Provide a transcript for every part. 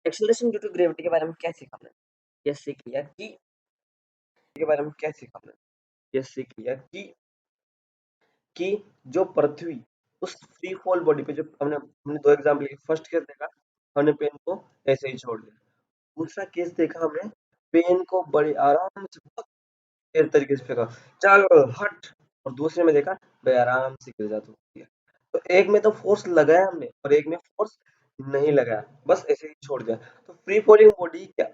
Acceleration due to gravity के बारे में क्या सीखा हमने? ये सीख लिया कि के बारे में क्या सीखा हमने? ये सीख लिया कि जो पृथ्वी उस फ्री फॉल बॉडी पे जो हमने हमने दो एग्जाम्पल लिए। फर्स्ट केस देखा, हमने पेन को ऐसे ही छोड़ दिया। दूसरा केस देखा हमने, पेन को बड़े आराम से बहुत देर तरीके से फेंका, चलो हट। और दूसरे में देखा भाई आराम से गिर जाता है। तो एक में तो फोर्स लगाया हमने और एक में फोर्स नहीं लगाया, बस ऐसे ही छोड़ दिया। तो फ्री फॉलिंग बॉडी क्या,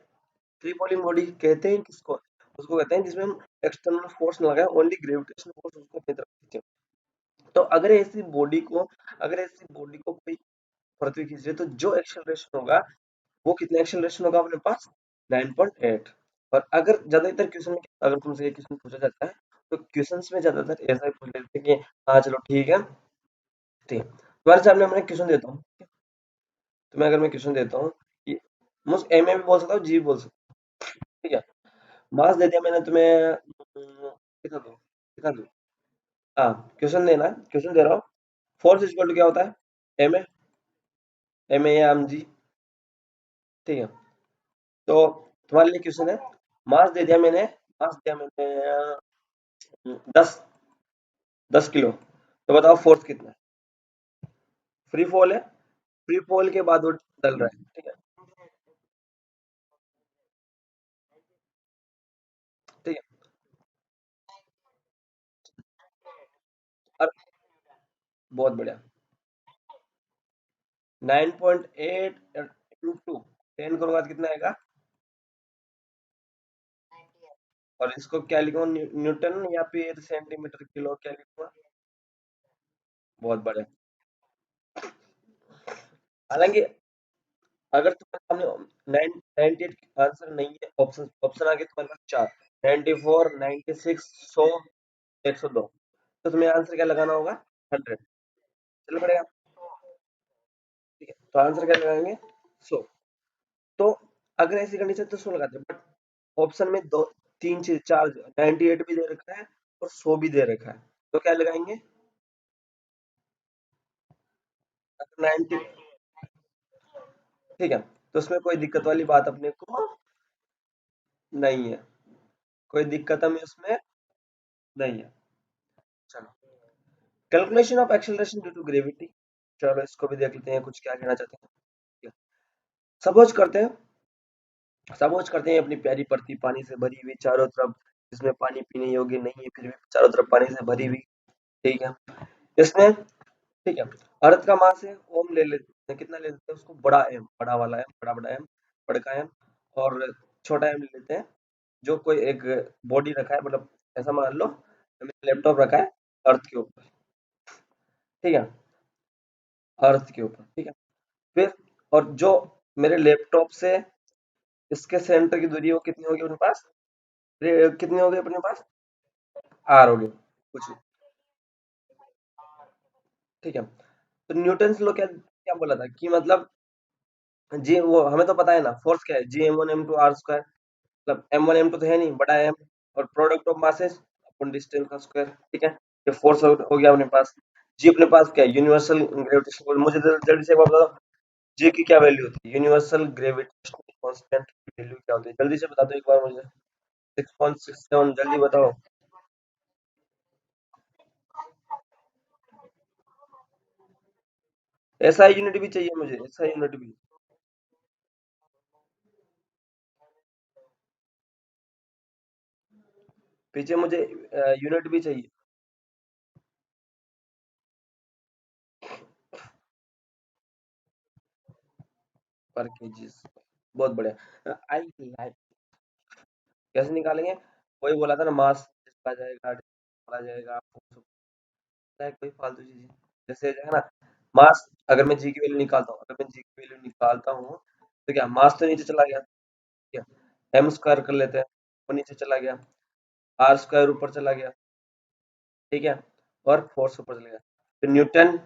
फ्री फॉलिंग बॉडी कहते हैं किसको? उसको कहते हैं जिसमें हम एक्सटर्नल फोर्स ना लगाए, ओनली ग्रेविटेशनल फोर्स उसको अपनी तरफ खींचे। तो अगर ऐसी बॉडी को कोई पृथ्वी खींच रही है तो जो एक्सेलरेशन होगा वो कितना एक्सेलरेशन होगा अपने पास? 9.8। और अगर ज्यादातर क्वेश्चन में अगर तुमसे ये क्वेश्चन पूछा जाता है तो क्वेश्चंस में ज्यादातर ऐसा ही पूछ लेते हैं कि हाँ चलो ठीक है, ठीक है। तुम्हारे सामने मैं क्वेश्चन देता हूँ, तुम्हें अगर मैं क्वेश्चन देता हूँ कि मुझे एम ए भी बोल सकता हूँ, जी भी बोल सकता हूँ, ठीक है। मास दे दिया मैंने तुम्हें, कितना दूँ, कितना दूँ? हाँ, क्वेश्चन देना, क्वेश्चन दे रहा हूँ। फोर्स इक्वल टू क्या होता है? एम ए, एम ए या एम जी, ठीक है। तो तुम्हारे लिए क्वेश्चन है, मास दे दिया मैंने, मास दिया मैंने 10 10 किलो, तो बताओ फोर्स कितना है? फ्री फॉल है, फ्री फॉल के बाद वो डल रहा है, ठीक है, ठीक है। और बहुत बढ़िया, 9.8 इंटू 10 करूंगा तो कितना आएगा? और इसको क्या लिखूंगा, न्यूटन या फिर सेंटीमीटर किलो, क्या लिखूंगा? बहुत बढ़िया। हालांकि अगर तुम्हारे सामने 98 आंसर नहीं है, ऑप्शन ऑप्शन आगे तुम्हारे पास चार, 94, 96, 100, 102, तो तुम्हें आंसर क्या लगाना होगा? 100, चल पड़ेगा, ठीक है। तो आंसर क्या लगाएंगे? 100। तो अगर ऐसी कंडीशन तो 100 लगाते हैं, बट ऑप्शन में दो तीन चीज चार, 98 भी दे रखा है और 100 भी दे रखा है, तो क्या लगाएंगे? अगर 90, ठीक है, तो उसमें कोई दिक्कत वाली बात अपने को नहीं है, कोई दिक्कत हमें उसमें नहीं है। चलो, calculation of acceleration due to gravity, चलो इसको भी देख लेते हैं, कुछ क्या कहना चाहते हैं। सपोज करते हैं, सपोज करते हैं अपनी प्यारी पृथ्वी पानी से भरी हुई चारों तरफ, जिसमें पानी पीने योग्य नहीं है फिर भी चारों तरफ पानी से भरी हुई, ठीक है। इसमें, ठीक है, अर्थ का मास है ओम, ले लेते हैं, कितना ले लेते हैं उसको? बड़ा एम, बड़ा वाला एम, बड़ा बड़ा एम, बड़का एम। और छोटा एम ले लेते हैं, जो कोई एक बॉडी रखा है, मतलब ऐसा मान लो लैपटॉप रखा है अर्थ के ऊपर, ठीक है, अर्थ के ऊपर, ठीक है। फिर और जो मेरे लैपटॉप से इसके सेंटर की दूरी, वो कितनी होगी अपने पास? कितनी होगी अपने पास? आर होगी, कुछ नहीं, ठीक है। तो न्यूटन लॉ क्या क्या बोला था कि मतलब जी, वो हमें तो पता है ना फोर्स क्या है, जी m1 m2 r², मतलब m1 m2 तो है नहीं, बड़ा एम, और product of masses upon distance का स्क्वायर, ठीक है। ये फोर्स हो गया अपने पास। जी अपने पास क्या है? यूनिवर्सल ग्रेविटेशनल, मुझे जल्दी से एक बार बताओ, जी की क्या वैल्यू होती है? यूनिवर्सल ग्रेविटेशनल कांस्टेंट की वैल्यू क्या होती है? जल्दी से बता दो एक बार मुझे। 6.67, जल्दी बताओ। ऐसा यूनिट भी चाहिए मुझे, ऐसा यूनिट भी। पीछे मुझे यूनिट भी चाहिए। पर केजीस, बहुत बढ़िया, आई लाइक। कैसे निकालेंगे? वही बोला था ना, मास आ जाएगा, आ जाएगा, कोई फालतू चीज, जैसे जो है ना, मास, अगर मैं जी की वैल्यू निकालता हूँ, अगर मैं जी की वैल्यू निकालता हूँ तो क्या मास तो नीचे चला गया, ठीक है, एम स्क्वायर कर लेते हैं, वो नीचे चला गया, आर स्क्वायर ऊपर चला गया, ठीक है, और फोर्स ऊपर चला गया, फिर न्यूटन,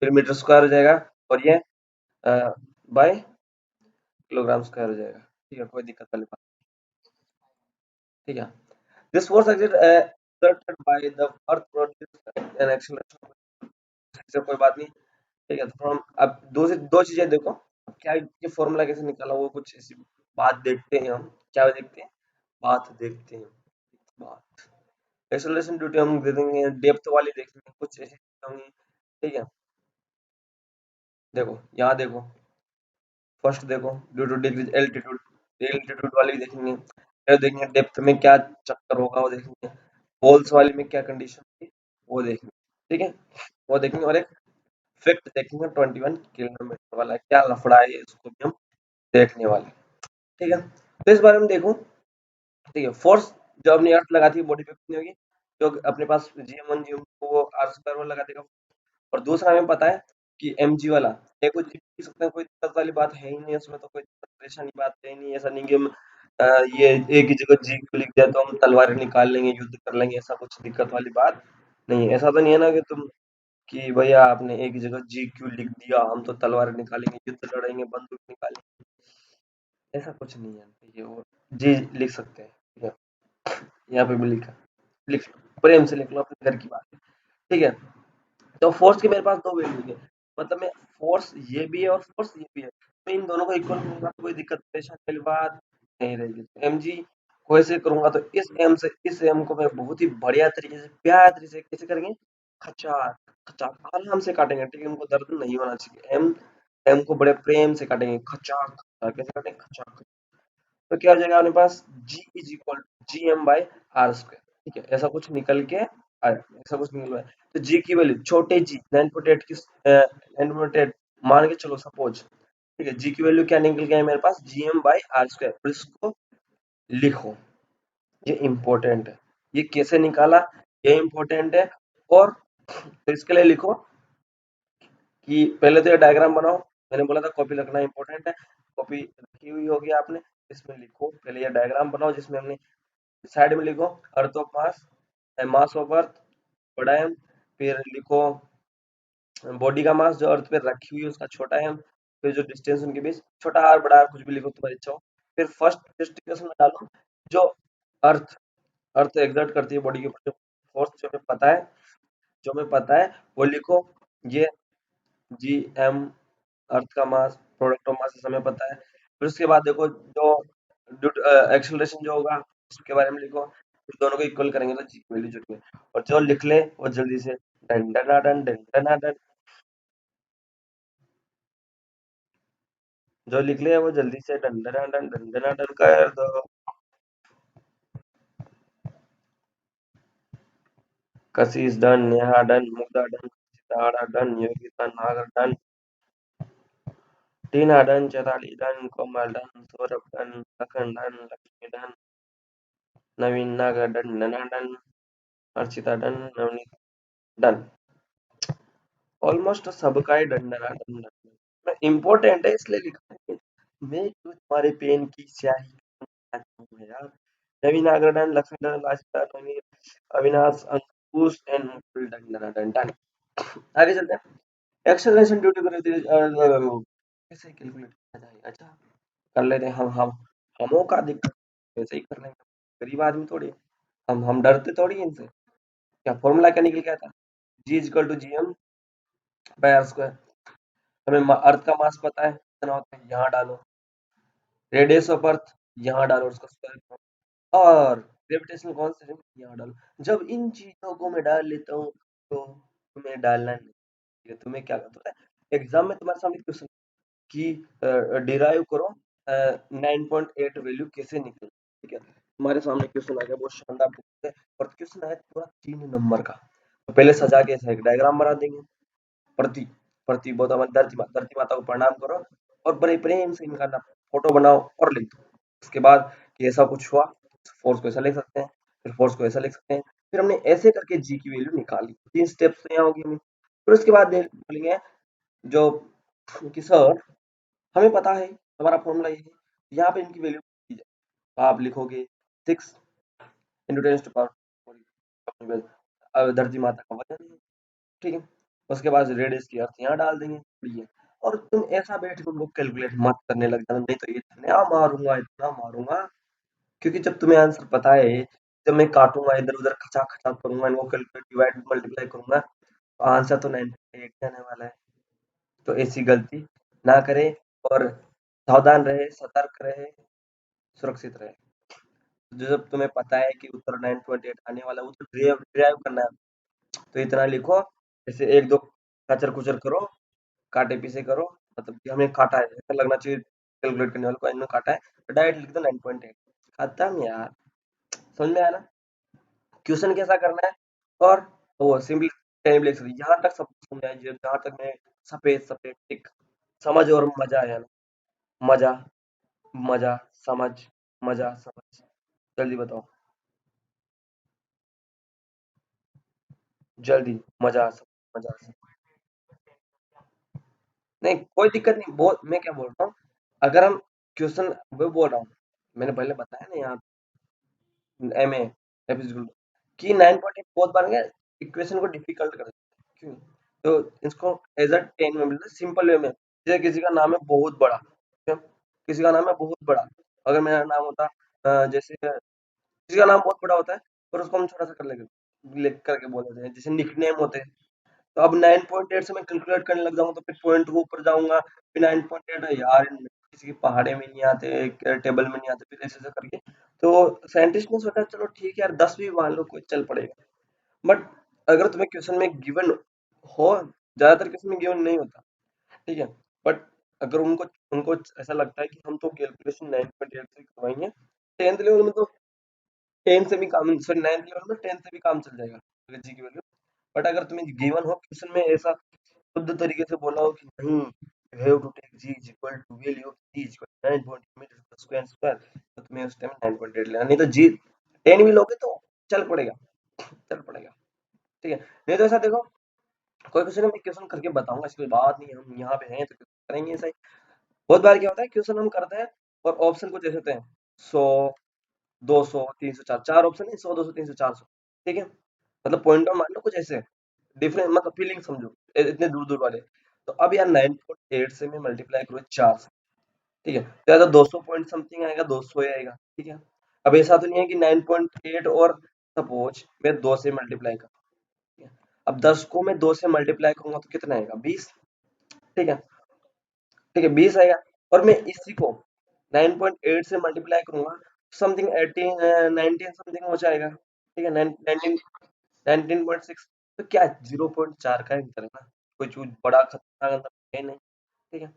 फिर मीटर स्क्वायर हो जाएगा, और ये बाय किलोग्राम स्क्वायर हो जाएगा, ठीक है, कोई दिक्कत वाली बात, ठीक है। This force exerted by the earth produces an acceleration, इससे कोई बात नहीं, ठीक है। तो हम अब दो चीजें देखो, अब क्या ये फॉर्मूला कैसे निकाला, वो कुछ ऐसी बात देखते हैं हम। क्या देखते हैं? बात देखते हैं। बात एक्सेलरेशन ड्यूटी हम दे देंगे, डेप्थ वाली देखेंगे, कुछ ऐसी चीजें होंगी। ठीक है, देखो यहाँ देखो, फर्स्ट देखो due to decrease altitude, altitude वाली भी देखेंगे, फिर देखेंगे डेप्थ में क्या चक्कर होगा वो देखेंगे, पोल्स वाली में क्या कंडीशन होगी वो देखेंगे। ठीक है, वो देखेंगे, और एक फैक्ट देखेंगे 21 किलोमीटर वाला, क्या लफड़ा है ये, इसको भी हम देखने वाले हैं। ठीक है, तो इस बारे में देखो। ठीक है, फोर्स जो अपनी अर्थ लगाती है बॉडी पे कितनी होगी, जो अपने पास GM1 GM2 वो आर स्क्वायर वो लगा देगा। और दूसरा हमें पता है कि mg वाला, ये कुछ लिख सकते हैं, कोई दिक्कत वाली बात है ही नहीं, उसमें तो कोई परेशानी बात है ही नहीं। ऐसा नहीं कि हम ये एक ही जगह जी को लिख दिया तो हम तलवारें निकाल लेंगे, युद्ध कर लेंगे, ऐसा कुछ दिक्कत वाली बात नहीं है। ऐसा तो नहीं है ना कि तुम, कि भैया आपने एक ही जगह जी क्यों लिख दिया, हम तो तलवारें निकालेंगे, युद्ध लड़ेंगे, बंदूक निकालेंगे, ऐसा कुछ नहीं है। ठीक है, वो जी लिख सकते हैं। ठीक है, यहाँ पे भी लिखा, लिख, प्रेम से लिख लो, अपने घर की बात है। ठीक है, तो फोर्स की मेरे पास दो वैल्यू है, मतलब मैं फोर्स ये भी है और फोर्स ये भी है, तो इन दोनों को इक्वल करूंगा तो कोई दिक्कत परेशानी वाली बात नहीं रहेगी। तो एम जी को ऐसे करूंगा तो इस एम से इस एम को मैं बहुत ही बढ़िया तरीके से, प्यार तरीके से कैसे करेंगे, खचा खचा आराम से काटेंगे। ठीक है, उनको दर्द नहीं होना चाहिए। एम एम को बड़े प्रेम से काटेंगे, खचा खचा, कैसे काटेंगे, खचा खचा। तो क्या हो जाएगा अपने पास, G is equal G M by R square. ठीक है, ऐसा कुछ निकल के आया, ऐसा कुछ निकल रहा है। तो जी की वैल्यू छोटे जी 9.8 की 9.8 मान के चलो सपोज। ठीक है, जी की वैल्यू क्या निकल गया है मेरे पास, G M by R square. और इसको लिखो, ये इंपॉर्टेंट है, ये कैसे निकाला, ये इंपॉर्टेंट है। और तो इसके लिए लिखो कि पहले तो ये डायग्राम बनाओ, मैंने बोला था कॉपी रखना इंपॉर्टेंट है, कॉपी रखी हुई होगी आपने, इसमें लिखो पहले ये डायग्राम बनाओ, जिसमें हमने साइड में लिखो earth of mass, mass of अर्थ, बड़ा एम, फिर लिखो बॉडी का मास जो अर्थ पे रखी हुई है उसका छोटा एम, फिर जो डिस्टेंस उनके बीच, छोटा आर बड़ा आर कुछ भी लिखो तुम्हारी इच्छा हो। फिर फर्स्ट जस्टिफिकेशन में डालो जो अर्थ अर्थ एग्जर्ट करती है बॉडी के ऊपर, जो फोर्स जो हमें पता है, जो हमें पता है वो लिखो। ये जी एम अर्थ का मास, प्रोडक्ट ऑफ मास हमें पता है। फिर उसके बाद देखो जो एक्सेलरेशन जो होगा उसके बारे में लिखो, फिर दोनों को इक्वल करेंगे तो जी की वैल्यू जो है, और जो लिख ले वो जल्दी से done done done done done done, जो लिख ले वो जल्दी से done done done done done done कर दो। Kashish done, Neha done, Mugdha done, Sitara done, Yogita Nagar done, Tina done, Chaitali done, Komal done, Saurabh done, Lakhan done, Lakshmi done, Naveen Nagar done, Naina done, Archita done, Navneet done. Almost सबका ही डन डना डन डन इम्पोर्टेंट है इसलिए लिखा है। मैं क्यों तुम्हारे पेन की स्याही खाता हूँ यार। Naveen Nagar done, Lakshmi done, Lashita Naveen, Avinash, Ankush and Mukul done डना डन डन। आगे चलते हैं। एक्सेलरेशन ड्यू टू कैसे कैलकुलेट किया जाए, अच्छा कर लेते हैं हम हमों का दिक्कत वैसे ही कर लेंगे, गरीब आदमी थोड़ी, हम डरते थोड़ी हैं इनसे। क्या फॉर्मूला क्या निकल गया था, G is equal to G M by R square. हमें अर्थ का मास पता है कितना होता है, यहाँ डालो, रेडियस ऑफ अर्थ यहाँ डालो, उसका स्क्वायर करो, और ग्रेविटेशनल कांस्टेंट यहाँ डालो। जब इन चीजों को मैं डाल लेता हूँ तो तुम्हें डालना नहीं है। तुम्हें क्या करना है, एग्जाम में तुम्हारे सामने क्वेश्चन कि डिराइव करो 9.8 वैल्यू कैसे निकले। ठीक है, हमारे सामने क्वेश्चन आ गया, बहुत शानदार है, और क्वेश्चन आया पूरा 3 नंबर का। तो पहले सजा के ऐसा एक डायग्राम बना देंगे, प्रति प्रति बहुत हमारी धरती माता को प्रणाम करो, और बड़े प्रेम से इनका ना फोटो बनाओ और लिख दो। उसके बाद कि ऐसा कुछ हुआ, फोर्स को ऐसा लिख सकते हैं, फिर फोर्स को ऐसा लिख सकते हैं, फिर हमने ऐसे करके जी की वैल्यू निकाली, 3 स्टेप्स तो यहाँ होगी हमें। फिर उसके बाद बोलेंगे जो कि सर हमें पता है हमारा फॉर्मूला ये है, यहाँ पे इनकी वैल्यू की जाए, तो आप लिखोगे 6 × 10⁻⁴ धरती माता का वजन है। ठीक है, उसके बाद रेडियस की अर्थ यहाँ डाल देंगे, बढ़िया। और तुम ऐसा बैठ के उनको कैलकुलेट मत करने लग जाना, नहीं तो इतना मारूंगा, क्योंकि जब तुम्हें आंसर पता है, जब मैं काटूंगा इधर उधर खचा खचा करूंगा, इनको कैलकुलेट डिवाइड मल्टीप्लाई करूंगा, तो आंसर तो 9.8 आने वाला है। तो ऐसी गलती ना करें, और सावधान रहे, सतर्क रहे, सुरक्षित रहे। जो जब तुम्हें पता है कि उत्तर 9.8 आने वाला है, वो तो ड्राइव ड्राइव करना है, तो इतना लिखो, जैसे 1-2 कचर-कुचर करो, काटे-पीसे करो, मतलब कि हमें काटा है, ऐसा लगना चाहिए कैलकुलेट करने वाले को इन्होंने काटा है, तो डायरेक्ट लिख दो 9.8 खत्म यार, समझ में आया ना? क्वेश्चन कैसा करना है और वो सिंपली टेबल यहाँ तक सब समझ आया, जहाँ तक मैं सफेद सफेद टिक समझ और मजा आया ना, मजा मजा समझ मजा समझ, जल्दी बताओ, जल्दी मजा मजा नहीं कोई दिक्कत नहीं, बहुत मैं क्या बोल रहा हूँ, अगर हम क्वेश्चन वो बोल रहा हूँ, मैंने पहले बताया ना यहाँ एमए एफिजिकल कि 9.8 बहुत बार क्या इक्वेशन को डिफिकल्ट कर देते हैं, क्यों? तो इसको एज अ 10 में मतलब सिंपल वे में, जैसे किसी का नाम है बहुत बड़ा, क्यों? किसी का नाम है बहुत बड़ा, अगर मेरा नाम होता जैसे किसी का नाम बहुत बड़ा होता है पर उसको हम छोटा सा कर लेंगे लिख करके बोल देते हैं, जैसे निकनेम होते हैं, तो अब 9.8 से मैं कैलकुलेट करने लग जाऊंगा तो फिर पॉइंट के ऊपर जाऊंगा, फिर 9.8 है यार, किसी के पहाड़े में नहीं आते, टेबल में नहीं आते, फिर ऐसे ऐसे करके, तो साइंटिस्ट ने सोचा चलो ठीक है यार 10 भी मान लो कोई चल पड़ेगा, बट अगर तुम्हें क्वेश्चन में गिवन हो, ज्यादातर क्वेश्चन में गिवन नहीं होता, ठीक है, बट अगर उनको उनको ऐसा लगता है कि हम तो कैलकुलेशन 9.8 से करवाएंगे, 10th लेवल में तो 10 से भी काम, सॉरी 9th लेवल में 10 से भी काम चल जाएगा अगर जी की वैल्यू, बट अगर तुम्हें गिवन हो क्वेश्चन में ऐसा शुद्ध तरीके से बोला हो कि नहीं, you have to take g is equal to value of g is equal to 9.8 metre square square, तो तुम्हें उस टाइम 9.8 लेना, नहीं तो जी 10 भी लोगे तो चल पड़ेगा, चल पड़ेगा, ठीक है, नहीं तो ऐसा देखो, कोई क्वेश्चन में क्वेश्चन करके बताऊंगा, इसकी कोई बात नहीं है, हम यहाँ पे हैं तो करेंगे ऐसा ही, बहुत बार क्या होता है क्वेश्चन हम करते हैं और ऑप्शन कुछ ऐसे होते हैं 100 200 300 चार ऑप्शन है, 100 200 300 400, ठीक है, मतलब पॉइंट मान लो कुछ ऐसे डिफरेंट, मतलब फीलिंग समझो, इतने दूर दूर वाले, तो अब यार 9.8 से मैं मल्टीप्लाई करूँ 4 से, ठीक है, तो या तो 200 पॉइंट समथिंग आएगा, 200 ही आएगा, ठीक है, अब ऐसा तो नहीं है कि 9.8 और सपोज मैं 2 से मल्टीप्लाई करूँ, ठीक है? अब 10 को मैं 2 से मल्टीप्लाई करूंगा तो कितना आएगा 20, ठीक है, ठीक है 20 आएगा, और मैं इसी को 9.8 से मल्टीप्लाई करूंगा समथिंग 18 19 समथिंग हो जाएगा, ठीक है, 19 19.6, तो क्या 0.4 का अंतर है ना, कोई चीज बड़ा खतरनाक अंतर है नहीं, ठीक है,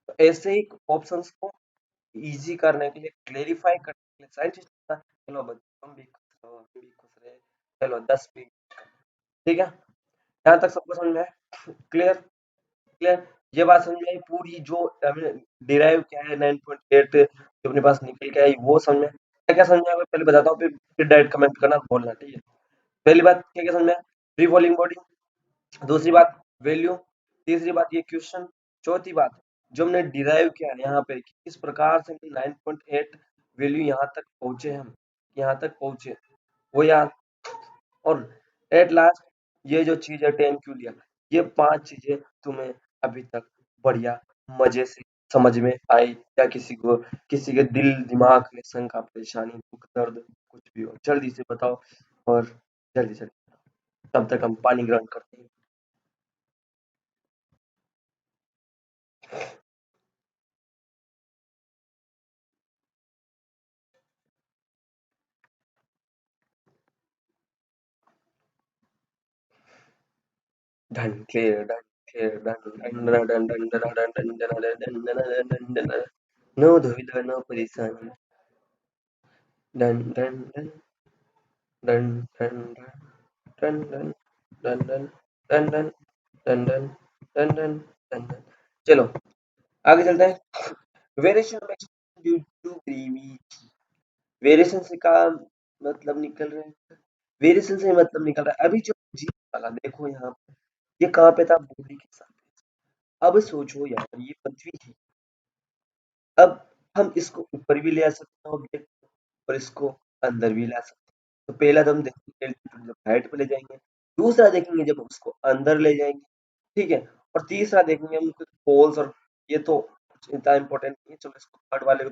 तो ऐसे ही ऑप्शंस को इजी करने के लिए, क्लेरिफाई करने के लिए साइंटिस्ट, चलो बच्चों हम भी खुश रहो, हम भी खुश रहे, चलो 10 भी, ठीक है, यहाँ तक सबको समझ में आया? क्लियर क्लियर, ये बात समझ में आई पूरी, जो हमने डिराइव किया है 9.8 जो अपने पास निकल के आई वो समझ में, क्या क्या समझ में आया मैं पहले बताता हूँ, फिर डायरेक्ट कमेंट करना बोलना, ठीक है, पहली बात क्या क्या समझ में आया, फ्री फॉलिंग बॉडी, दूसरी बात वैल्यू, तीसरी बात ये क्वेश्चन, चौथी बात जो हमने डिराइव किया है यहाँ पे कि किस प्रकार से 9.8 वैल्यू यहाँ तक पहुंचे, हम यहाँ तक पहुंचे वो याद, और एट लास्ट ये जो चीज है 10 क्यों लिया, ये 5 चीजें तुम्हें अभी तक बढ़िया मजे से समझ में आई, या किसी को किसी के दिल दिमाग में शंका परेशानी दुख दर्द कुछ भी हो जल्दी से बताओ, और जल्दी से, तब तक हम पानी ग्रहण करते हैं। ढन खेर ढन खेर ढन ढन ढन ढन ढन ढन ढन ढन ढन ढन ढन ढन ढन ढन, नो दुविधा नो परेशानी, ढन ढन ढन ढन ढन ढन ढन ढन ढन ढन ढन ढन ढन ढन ढन ढन ढन, चलो आगे चलते हैं, variation of expression due to gravity, variation से का मतलब निकल रहा है, वेरिएशन से मतलब निकल रहा है, अभी जो जी वाला देखो यहाँ पे, ये कहाँ पे था बॉडी के साथ, अब सोचो यार ये पृथ्वी है, अब हम इसको ऊपर भी ले आ सकते हैं ऑब्जेक्ट, और इसको अंदर भी ला सकते हैं, तो पहला तो हम देखेंगे एल्टीट्यूड जब हाइट पे ले जाएंगे, दूसरा देखेंगे जब उसको अंदर ले जाएंगे, ठीक है, और तीसरा देखेंगे हम पोल्स, और ये तो इतना इम्पोर्टेंट नहीं है, चलो इसको थर्ड वाले को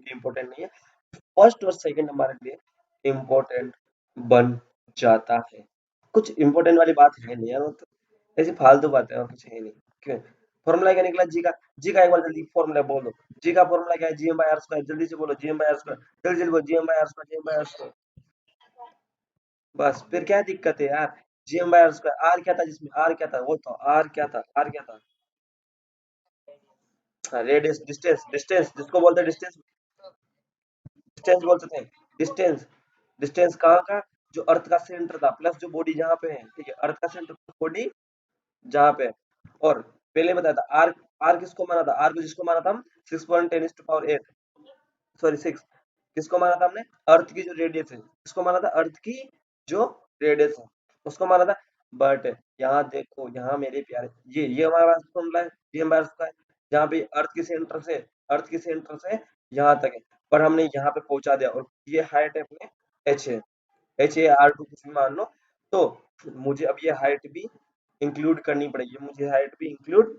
इम्पोर्टेंट नहीं है, फर्स्ट और सेकंड हमारे लिए इम्पोर्टेंट बन जाता है, कुछ इम्पोर्टेंट वाली बात है नहीं यार, वो तो ऐसी फालतू बातें और कुछ है नहीं, क्यों, फॉर्मूला क्या निकला जी का? जी का एक बार जल्दी फॉर्मूला बोल दो। जी का फॉर्मूला क्या है? GM by R square. जल्दी से बोलो, जीएम बाय आर स्क्वायर। जल्दी जल्दी बोलो, GM by R square, GM by R square. बस फिर क्या दिक्कत है यार? GM by R square. R क्या था जिसमें? आर क्या था वो तो? आर क्या था? आर क्या था? रेडियस, डिस्टेंस, डिस्टेंस जिसको बोलते हैं डिस्टेंस। डिस्टेंस बोलते थे। डिस्टेंस। डिस्टेंस कहाँ का? जो अर्थ का सेंटर था प्लस जो बॉडी जहाँ पे है, ठीक है, अर्थ का सेंटर बॉडी जहाँ पे है। और पहले बताया था आर। आर किसको माना था? आर को जिसको माना था हम 6.10⁸ सॉरी 6। किसको माना था हमने? अर्थ की जो रेडियस है, किसको माना था? अर्थ की जो रेडियस है उसको माना था। बट यहाँ देखो, यहाँ मेरे प्यारे, ये हमारे पास फॉर्मूला है, ये हमारे पास है, जहाँ पे अर्थ के सेंटर से यहाँ तक है। पर हमने यहाँ पे पहुंचा दिया और ये हाइट है अपने एच है। एच ए आर टू कुछ भी मान लो। तो मुझे अब ये हाइट भी इंक्लूड करनी पड़ेगी, मुझे हाइट भी इंक्लूड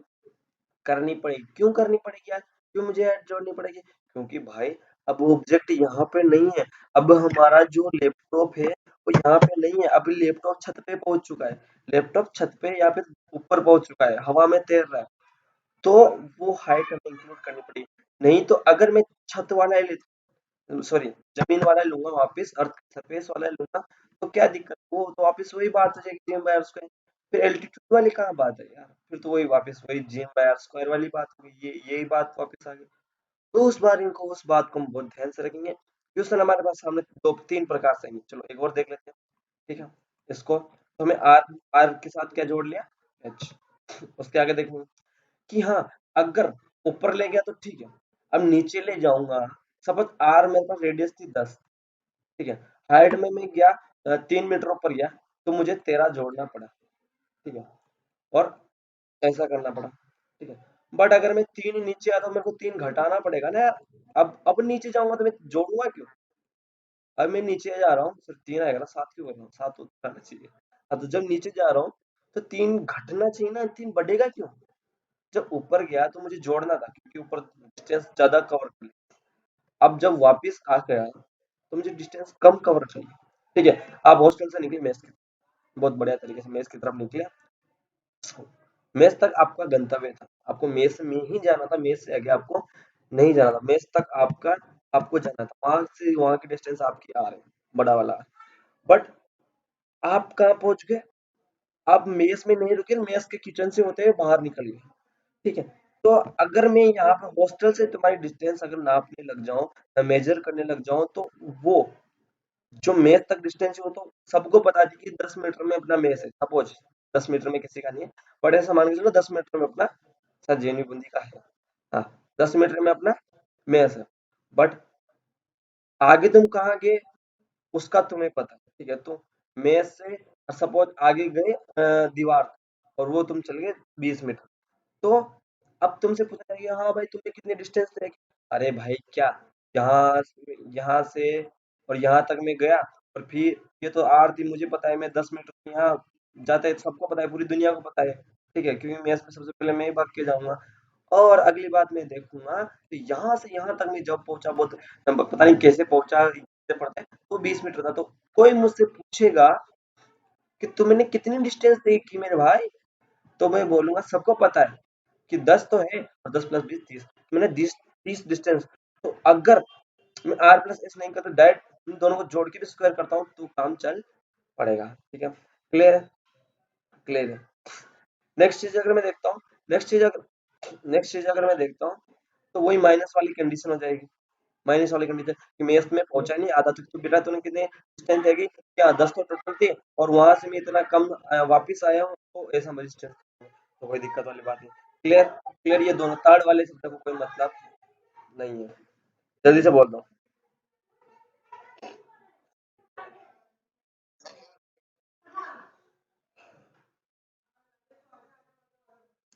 करनी पड़ेगी। क्यों करनी पड़ेगी यार? क्यों मुझे ऐड जोड़नी पड़ेगी? क्योंकि भाई अब वो ऑब्जेक्ट यहाँ पे नहीं है। अब हमारा जो लैपटॉप है वो यहाँ पे नहीं है। अभी लैपटॉप छत पे पहुंच चुका है। लैपटॉप छत पे या फिर ऊपर पहुंच चुका है, हवा में तैर रहा है। तो वो हाइट हमें इंक्लूड करनी पड़ेगी। नहीं तो अगर मैं छत वाला ले सॉरी जमीन वाला लूंगा वापस, अर्थ सरफेस वाला लूंगा, तो क्या दिक्कत? वो तो वापस वही बात हो जाएगी, जीएम बाय आर स्क्वायर। फिर एल्टीट्यूड वाली कहाँ बात है यार? फिर तो वही वापस वही जीएम बाय आर स्क्वायर वाली बात हुई, ये यही बात वापस आ गई। तो उस बात को हम बहुत ध्यान से रखेंगे। क्वेश्चन हमारे पास सामने दो तीन प्रकार से आएंगे। चलो एक और देख लेते हैं, ठीक है। इसको तो हमें आर, आर के साथ क्या जोड़ लिया? एच। उसके आगे देखेंगे कि हाँ, अगर ऊपर ले गया तो ठीक है। अब नीचे ले जाऊंगा, सपोज आर मेरे पास रेडियस थी 10, ठीक है। हाइट में मैं गया 3 मीटर ऊपर गया, तो मुझे 13 जोड़ना पड़ा, ठीक है। और ऐसा करना पड़ा, ठीक है। बट अगर मैं 3 नीचे आता हूँ, मेरे को 3 घटाना पड़ेगा ना यार। अब नीचे जाऊंगा तो मैं जोड़ूंगा क्यों? अब मैं नीचे जा रहा हूँ, सिर्फ 3 आएगा ना, 7 क्यों कर रहा हूँ? 7 तो आना चाहिए। हाँ, तो जब नीचे जा रहा हूँ तो 3 घटना चाहिए ना, 3 बढ़ेगा क्यों? जब ऊपर गया तो मुझे जोड़ना था, क्योंकि ऊपर डिस्टेंस ज्यादा कवर कर लिया। अब जब वापस आ गया तो मुझे डिस्टेंस कम कवर चाहिए, ठीक है। आप हॉस्टल से निकले मेस की, बहुत बढ़िया तरीके से मेस की तरफ निकले। मेस तक आपका गंतव्य था, आपको मेस में ही जाना था, मेस से आगे आपको नहीं जाना था। मेस तक आपका आपको जाना था, वहां से वहां की डिस्टेंस आपकी आ रही है, बड़ा वाला। बट आप कहाँ पहुंच गए? आप मेस में नहीं रुके, मेस के किचन से होते हुए बाहर निकल गए, ठीक है। तो अगर मैं यहाँ पे हॉस्टल से तुम्हारी डिस्टेंस अगर नापने लग जाऊं, मेजर करने लग जाऊं, तो वो जो मेस तक डिस्टेंस है वो तो सबको पता है कि 10 मीटर में अपना मेस है, सपोज 10 मीटर में किसी का नहीं है, बट ऐसा मान के चलो 10 मीटर में अपना सर जेनी बूंदी का है। हाँ, 10 मीटर में अपना मेस है। बट आगे तुम कहाँ गए उसका तुम्हें पता है, ठीक है। तो मेस से सपोज आगे गए दीवार, और वो तुम चल गए 20 मीटर। तो अब तुमसे पूछा जाएगा, हाँ भाई तुमने कितने डिस्टेंस तय की? अरे भाई क्या, यहाँ से और यहाँ तक मैं गया, और फिर ये तो आर थी, मुझे पता है मैं 10 मीटर यहाँ जाता है, सबको पता है, पूरी दुनिया को पता है, ठीक है, क्योंकि मैं इसमें सबसे पहले मैं ही भाग के जाऊंगा। और अगली बात मैं देखूंगा तो यहाँ से यहाँ तक मैं जब पहुंचा, बहुत पता नहीं कैसे पहुंचा, कैसे पड़ता है, तो 20 मीटर था। तो कोई मुझसे पूछेगा कि तुमने कितनी डिस्टेंस तय की मेरे भाई, तो मैं बोलूंगा सबको पता है कि 10 तो है, और 10 प्लस 20 30। मैंने 30 डिस्टेंस। तो अगर मैं आर प्लस एस नहीं करता, डायरेक्ट इन दोनों को जोड़ के भी स्क्वायर करता हूँ तो काम चल पड़ेगा, ठीक है। क्लियर है? क्लियर है। नेक्स्ट चीज अगर मैं देखता हूँ, नेक्स्ट चीज अगर मैं देखता हूँ, तो वही माइनस वाली कंडीशन हो जाएगी। माइनस वाली कंडीशन कि मैं इसमें पहुंचा नहीं, आधा तक तो बेटा तूने कितने डिस्टेंस है, क्या 10 तो टोटल थे, और वहां से मैं इतना कम वापिस आया हूँ, तो ऐसा मेरी डिस्टेंस, तो कोई दिक्कत वाली बात नहीं। क्लियर? क्लियर? ये दोनों थर्ड वाले शब्द को कोई मतलब नहीं है। जल्दी से बोल दो।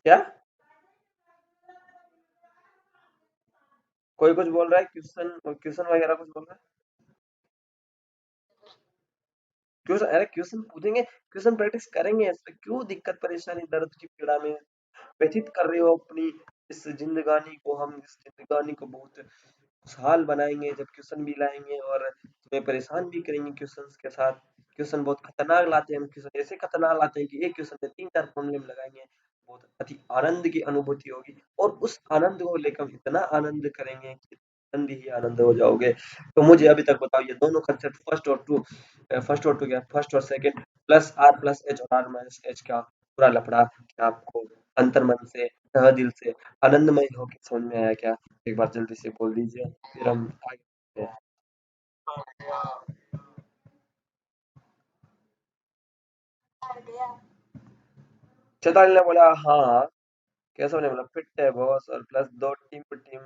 क्या? कोई कुछ बोल रहा है? क्वेश्चन क्वेश्चन वगैरह कुछ बोल रहा है? क्वेश्चन, अरे क्वेश्चन पूछेंगे, क्वेश्चन प्रैक्टिस करेंगे, इसमें क्यों दिक्कत परेशानी दर्द की पीड़ा में व्यथित कर रहे हो अपनी इस जिंदगानी को? हम इस जिंदगानी को बहुत खुशहाल बनाएंगे जब क्वेश्चन भी लाएंगे, और तुम्हें परेशान भी करेंगे क्वेश्चंस के साथ। क्वेश्चन बहुत खतरनाक लाते हैं हम, क्वेश्चन ऐसे खतरनाक लाते हैं कि एक क्वेश्चन में 3 4 फॉर्मूले में लगाएंगे। बहुत अति आनंद की अनुभूति होगी और उस आनंद को लेकर हम इतना आनंद करेंगे कि आनंद ही आनंद हो जाओगे। तो मुझे अभी तक बताओ ये दोनों कंसेप्ट फर्स्ट और टू क्या फर्स्ट और second plus R plus H और आर माइनस एच का पूरा लफड़ा क्या आपको अंतर्मन से तह दिल से आनंदमय होकर समझ में आया क्या? एक बार जल्दी से बोल दीजिए फिर हम आगे बढ़ते हैं। चैताली ने बोला हाँ। केशव ने बोला फिट है बॉस और प्लस दो टीम टीम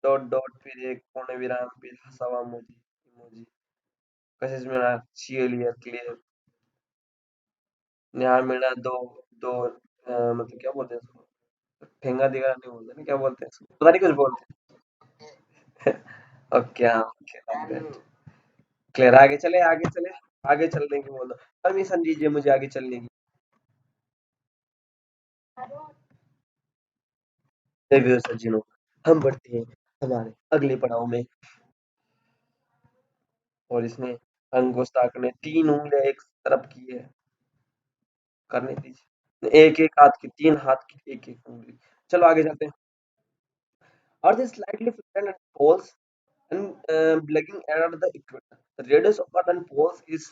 डॉट डॉट फिर एक पूर्ण विराम फिर हंसावा इमोजी इमोजी कशिश मेरा क्लियर क्लियर नेहा मेरा दो दो मतलब क्या बोलते हैं उसको ठेंगा दिगा नहीं बोलते ना क्या बोलते हैं उसको पता नहीं कुछ बोलते हैं ओके हाँ ओके क्लियर आगे चलने की बोलो परमिशन दीजिए मुझे आगे चलने की देवियों सज्जनों हम बढ़ते हैं हमारे अगले पड़ाव में और इसने अंगुस्ताक ने तीन उंगलियां एक तरफ की है करने दीजिए एक एक हाथ की तीन हाथ की एक एक उंगली चलो आगे चलते हैं earth is slightly flattened at poles and lagging at the equator. The radius of Earth and poles is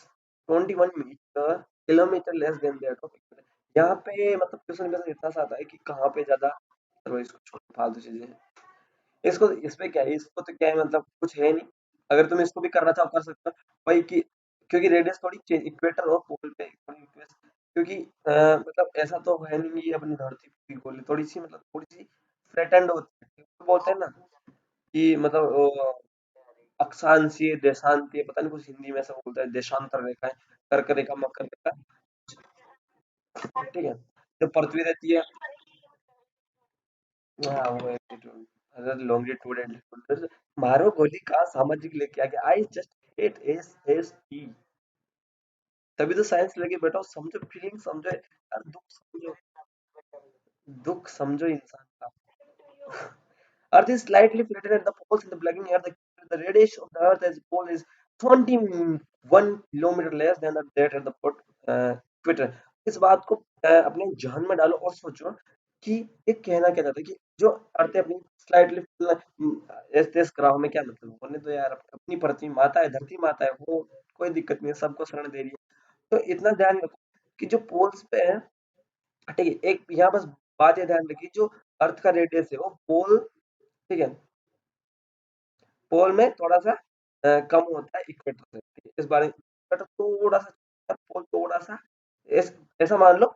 21 meter kilometer less than that of equator. यहाँ पे मतलब क्वेश्चन में इतना सा आता है कि कहाँ पे ज्यादा चलो इसको छोड़ फालतू चीजें इसको इसमें क्या है इसको तो क्या है मतलब कुछ है नहीं अगर तुम इसको भी करना चाहो कर सकते हो भाई कि क्योंकि रेडियस थोड़ी चेंज इक्वेटर और पोल पे थोड़ी क्योंकि मतलब ऐसा तो है नहीं कि अपनी धरती पूरी गोल है, थोड़ी सी फ्लैटेंड होती है तो बोलते हैं ना कि मतलब अक्षांशीय देशांतीय पता नहीं कुछ हिंदी में ऐसा बोलता है देशांतर रेखा है कर्क रेखा मकर रेखा ठीक है जो पृथ्वी रहती है हाँ वो एटीट्यूड अगर लॉन्गिट्यूड एंड लैटिट्यूड मारो गोली का सामाजिक लेके आ गया I just hate S T तभी तो साइंस लेके बैठा हूँ समझो फीलिंग समझो यार दुख समझो इंसान का Earth is slightly flattened at the poles and the plugging at the radius of the Earth as a pole is 21 kilometre less than the that at the equator. इस बात को अपने जहन में डालो और सोचो कि ये कहना क्या चाहता है कि जो अर्थ है अपनी स्लाइटली इस ग्राफ में क्या मतलब बोलने तो यार अपनी पृथ्वी माता है धरती माता है वो कोई दिक्कत नहीं है सबको शरण दे रही है तो इतना ध्यान रखो कि जो पोल्स पे है ठीक है एक यहाँ बस बात ये ध्यान रखिए जो अर्थ का रेडियस है वो पोल ठीक है पोल में थोड़ा-सा कम होता है इक्वेटर से, ठीक है? इस बारे में इक्वेटर थोड़ा-सा पोल थोड़ा-सा ऐस ऐसा मान लो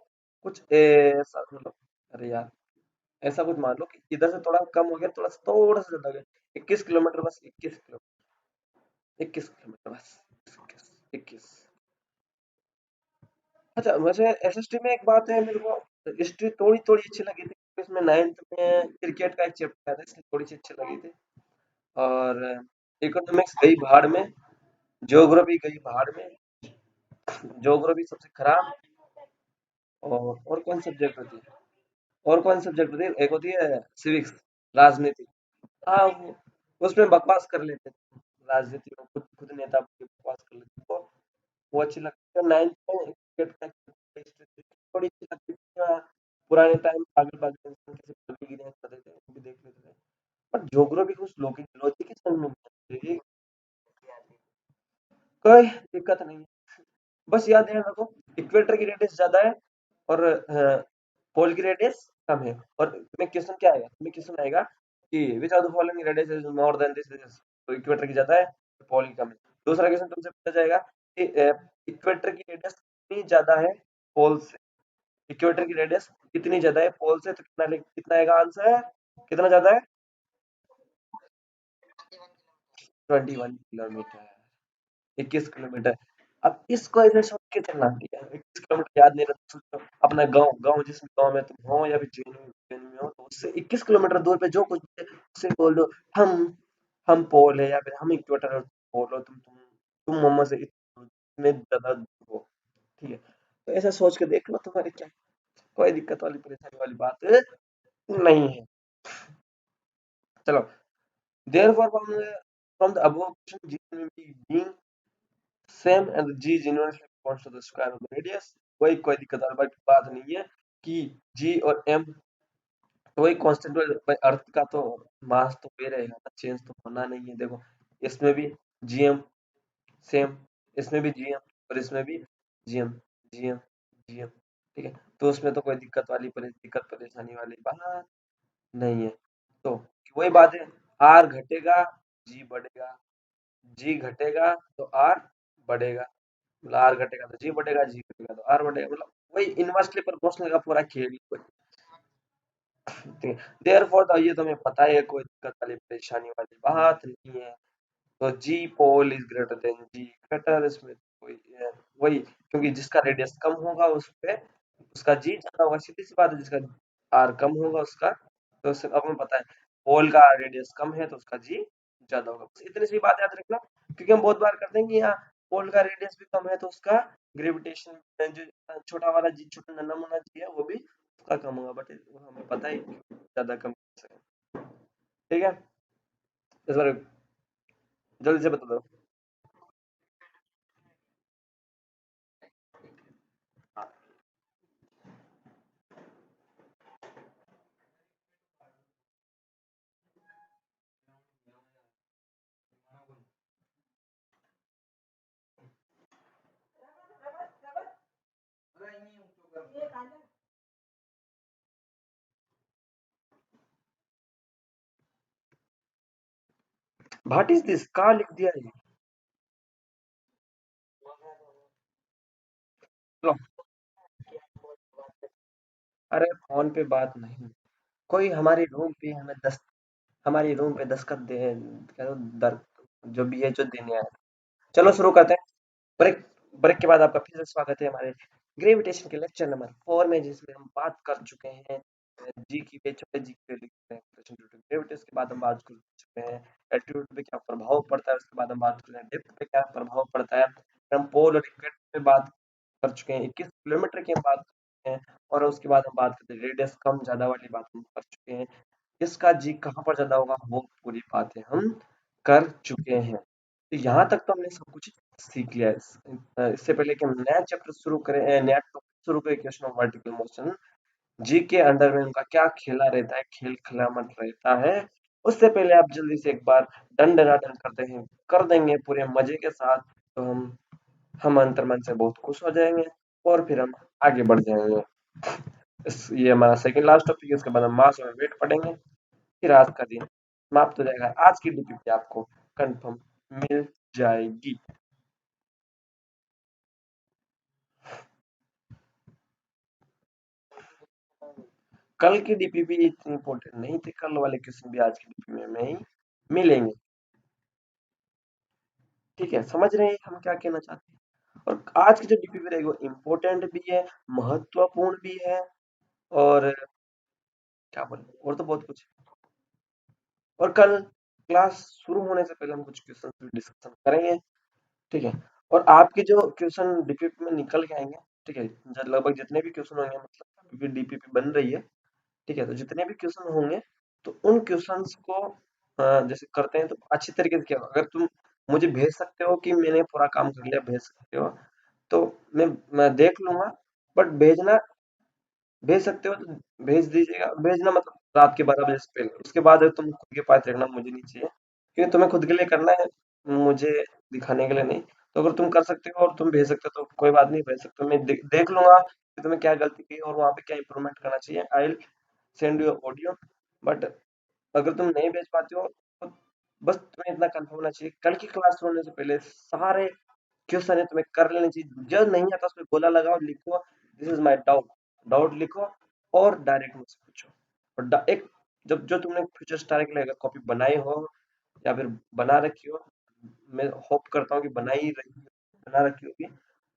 कुछ ऐसा मतलब अरे यार! ऐसा कुछ मान लो कि इधर से थोड़ा कम हो गया, थोड़ा-सा ज़्यादा हो गया। 21 किलोमीटर बस 21 किलोमीटर बस 21 अच्छा वैसे एसएसटी में एक बात है मेरे को हिस्ट्री थोड़ी-थोड़ी अच्छी लगी थी। इसमें 9th में क्रिकेट का एक चैप्टर आया था इसलिए थोड़ी-सी अच्छी लगी थी और इकोनॉमिक्स गई भाड़ में, ज्योग्राफी गई भाड़ में ज्योग्राफी सबसे खराब और कौन सब्जेक्ट होती है और कौन सब्जेक्ट होती है एक होती है सिविक्स राजनीति हाँ उसमें बकवास कर लेते थे राजनीति में खुद खुद नेता बकवास कर लेते थे तो वो अच्छी लगती है नाइन्थ में क्रिकेट का थोड़ी अच्छी लगती थी पुराने टाइम पागल पागल इंसान कैसे पलटी गिरे करते थे वो भी देख लेते थे पर ज्योग्राफी कुछ लॉजिक लॉजिक ही समझ में नहीं आती कोई दिक्कत नहीं बस याद ध्यान रखो इक्वेटर की रेडियस ज्यादा है और पोल की रेडियस कम है और तुम्हें क्वेश्चन क्या आएगा तुम्हें क्वेश्चन आएगा कि which of the following radius is more than this तो इक्वेटर की ज्यादा है पोल की कम है दूसरा क्वेश्चन तुमसे पूछा जाएगा कि इक्वेटर की रेडियस कितनी ज्यादा है पोल से इक्वेटर की रेडियस कितनी ज्यादा है पोल से तो कितना आएगा आंसर कितना ज्यादा है 21 किलोमीटर 21 किलोमीटर अब इसको ऐसे सोच के चलना ठीक है 21 किलोमीटर याद नहीं रहता सोचो अपना गांव गांव जिस गांव में तुम हो या फिर जेएनयू में हो तो उससे 21 किलोमीटर दूर पे जो कुछ भी है, उससे बोल दो हम पोल है या फिर हम इक्वेटर बोलो तुम मोहम्मद से इतने ज्यादा दूर हो ठीक है तो ऐसा सोच के देख लो तुम्हारे क्या कोई दिक्कत वाली परेशानी वाली बात नहीं है चलो therefore from the above question g being same and g is inversely proportional to the square of the radius कोई दिक्कत वाली बात नहीं है कि जी और एम तो वही कांस्टेंट अर्थ का तो मास तो पे रहेगा ना, चेंज तो होना नहीं है। देखो इसमें भी जीएम सेम, इसमें भी जीएम और इसमें भी जीएम जीएम जीएम, ठीक है। तो उसमें तो कोई दिक्कत परेशानी वाली बात नहीं है। तो वही बात है, आर घटेगा जी बढ़ेगा, जी घटेगा तो आर बढ़ेगा, मतलब आर घटेगा तो जी बढ़ेगा, जी घटेगा तो आर बढ़ेगा, मतलब वही इनवर्सली प्रोपोर्शनल का पूरा खेल ही। ठीक है, देयरफॉर तो ये तुम्हें पता है, कोई दिक्कत वाली परेशानी वाली बात नहीं है। तो G pole is greater than G कटर, इसमें कोई वही, क्योंकि जिसका रेडियस कम होगा उस पे उसका जी ज्यादा होगा, सीधी सी बात है। जिसका आर कम होगा उसका, तो अब हमें पता है पोल का रेडियस कम है तो उसका जी ज्यादा होगा। बस इतनी सी बात याद रखना, क्योंकि हम बहुत बार करते हैं कि यहाँ पोल का रेडियस भी कम है तो उसका ग्रेविटेशन जो छोटा वाला जी, छोटा नन्हा मुन्ना जी है वो भी उसका कम होगा, बट हमें पता है ज्यादा कम कैसे है। ठीक है, इस बार जल्दी से बता दो। व्हाट इज दिस, कहाँ लिख दिया ये? लो, अरे फोन पे बात नहीं, कोई हमारी रूम पे हमें दस, हमारी रूम पे दस्तखत दे, क्या तो दर जो भी है जो देने आया। चलो शुरू करते हैं। ब्रेक, ब्रेक के बाद आपका फिर से स्वागत है हमारे ग्रेविटेशन के लेक्चर नंबर 4 में, जिसमें हम बात कर चुके हैं जी की पे, छोटे जी के ग्रेविटेशन के बाद हम बात कर चुके हैं एल्टीट्यूड पे क्या प्रभाव पड़ता है, उसके बाद हम बात कर रहे हैं डेप्थ पे क्या प्रभाव पड़ता है, फिर हम पोल और इक्वेटर पे बात कर चुके हैं, 21 किलोमीटर की हम बात कर चुके हैं, और उसके बाद हम बात करते हैं रेडियस कम ज्यादा वाली बात हम कर चुके हैं, किसका जी कहाँ पर ज्यादा होगा वो पूरी बातें हम कर चुके हैं। तो यहाँ तक तो हमने सब कुछ सीख लिया है। इससे पहले कि हम नया चैप्टर शुरू करें, नया टॉपिक शुरू करें, क्वेश्चन ऑफ वर्टिकल मोशन जी के अंडर में उनका क्या खेला रहता है, खेल खिलामत रहता है, उससे पहले आप जल्दी से एक बार डन डनाडन करते हैं, कर देंगे पूरे मजे के साथ, तो हम अंतर्मन से बहुत खुश हो जाएंगे और फिर हम आगे बढ़ जाएंगे। ये हमारा सेकंड लास्ट टॉपिक है, इसके बाद हम मास और वेट पढ़ेंगे, फिर आज का दिन समाप्त हो जाएगा। आज की डीपीपी आपको कंफर्म मिल जाएगी। कल की डीपीपी इतनी इंपॉर्टेंट नहीं थी, कल वाले क्वेश्चन भी आज की डीपीपी में ही मिलेंगे। ठीक है, समझ रहे हैं हम क्या कहना चाहते हैं। और आज की जो डीपीपी रहेगी वो इम्पोर्टेंट भी है, महत्वपूर्ण भी है, और क्या बोले, और तो बहुत कुछ है। और कल क्लास शुरू होने से पहले हम कुछ क्वेश्चन डिस्कशन करेंगे। ठीक है, और आपके जो क्वेश्चन डीपीपी में निकल के आएंगे, ठीक है, लगभग जितने भी क्वेश्चन होंगे, मतलब क्योंकि डीपीपी बन रही है, ठीक है, तो जितने भी क्वेश्चन होंगे तो उन क्वेश्चंस को जैसे करते हैं तो अच्छी तरीके से किया, अगर तुम मुझे भेज सकते हो कि मैंने पूरा काम कर लिया, भेज सकते हो तो मैं देख लूंगा, बट भेज सकते हो तो भेज दीजिएगा, भेजना मतलब रात के 12 बजे से पहले, उसके बाद तुम खुद के पास रखना, मुझे नहीं चाहिए, क्योंकि तुम्हें खुद के लिए करना है, मुझे दिखाने के लिए नहीं। तो अगर तुम कर सकते हो और तुम भेज सकते हो तो कोई बात नहीं, भेज सकते हो, मैं देख लूंगा कि तुम्हें क्या गलती की और वहां पे क्या इंप्रूवमेंट करना चाहिए, I will send you audio. But अगर तुम नहीं भेज पाते हो तो बस तुम्हें इतना कंफर्म होना चाहिए, कल की क्लास होने से पहले सारे क्वेश्चन है तुम्हें कर लेनी चाहिए, जो नहीं आता उसमें गोला लगाओ, लिखो this is my doubt, doubt लिखो और डायरेक्ट मुझसे पूछो। और एक जब जो तुमने फ्यूचर स्टार के लिए अगर कॉपी बनाई हो या फिर बना रखी हो, मैं होप करता हूँ कि बना रखी होगी,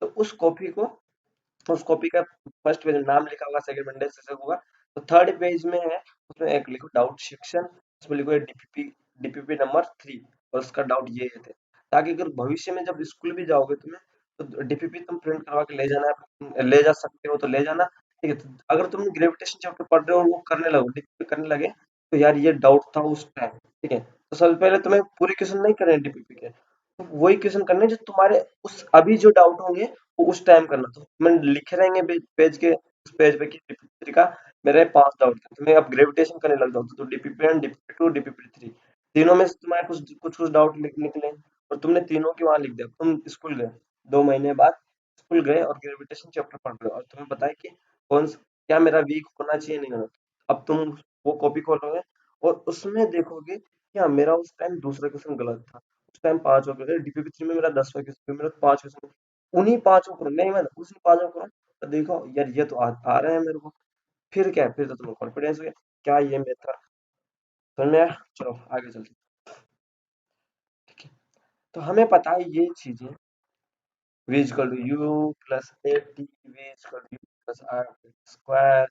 तो उस कॉपी का फर्स्ट पेज में नाम लिखा होगा, सेकंड में इंडेक्स होगा, तो थर्ड पेज में है उसमें एक लिखो डाउट सेक्शन, उसमें लिखो डीपीपी, डीपीपी नंबर 3 और उसका डाउट ये थे, ताकि अगर भविष्य में जब स्कूल भी जाओगे तुम्हें, तो डीपीपी तुम प्रिंट करवा के ले जा सकते हो तो ले जाना। ठीक है, तो अगर तुम ग्रेविटेशन चैप्टर पढ़ रहे हो और वो करने लगो, डीपीपी करने लगे, तो यार ये डाउट था उस टाइम, ठीक है, तो सबसे पहले तुम्हें पूरे क्वेश्चन नहीं करने डीपीपी के, तो वही क्वेश्चन करने जो तुम्हारे उस अभी जो डाउट होंगे वो उस टाइम करना, तो मैं लिखे रहेंगे पेज के उस पेज पे कि डीपीपी का मेरे 5 डाउट थे, तुम्हें अब ग्रेविटेशन करने लग जाओ तो DPP one, DPP two, DPP three, तीनों में से तुम्हारे कुछ डाउट निकले और तुमने तीनों के वहां लिख दिया। तुम स्कूल गए, 2 महीने बाद स्कूल गए और ग्रेविटेशन चैप्टर पढ़ रहे हो और तुम्हें बताया कि क्या मेरा वीक होना चाहिए नहीं होना। अब तुम वो कॉपी खोलोगे और उसमें देखोगे कि हाँ मेरा उस टाइम दूसरा क्वेश्चन गलत था, उस टाइम 5 हो गए, डीपीपी थ्री में मेरा 10वां क्वेश्चन, मेरा 5 क्वेश्चन, उन्हीं 5 को करो, नहीं मैं उसी 5 को करो, तो देखो यार ये तो आ रहे हैं मेरे को, फिर क्या है, फिर तो तुम्हें कॉन्फिडेंस हो गया, क्या ये मेरा समझ में आया? चलो आगे चलते हैं, ठीक है। तो हमें पता है ये चीजें v equal to U plus A T, v equal to U plus R square,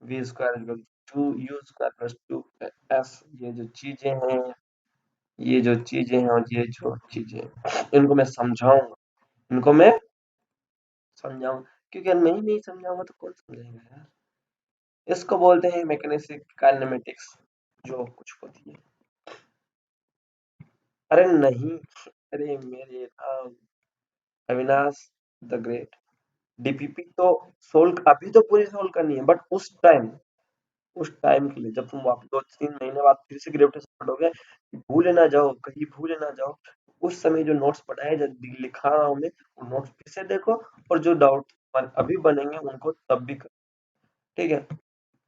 v square equal to U square plus two S, ये जो चीजें हैं, ये जो चीजें हैं और ये जो चीजें, इनको मैं समझाऊंगा, इनको मैं समझाऊंगा, क्योंकि मैं ही नहीं समझाऊंगा तो कौन समझाएगा यार। इसको बोलते हैं मैकेनिक्स काइनेमेटिक्स, जो कुछ होती है। अरे नहीं, अरे मेरे अविनाश द ग्रेट, डीपीपी तो सोल्व अभी तो पूरी सोल्व करनी है, बट उस टाइम के लिए जब तुम वापस 2-3 महीने बाद फिर से ग्रेविटेशन पढ़ोगे, भूले ना जाओ, कहीं भूले ना जाओ, उस समय जो नोट्स पढ़ाए जो लिखा रहा हूं मैं, वो नोट्स फिर से देखो और जो डाउट अभी बनेंगे उनको तब भी करो, ठीक है?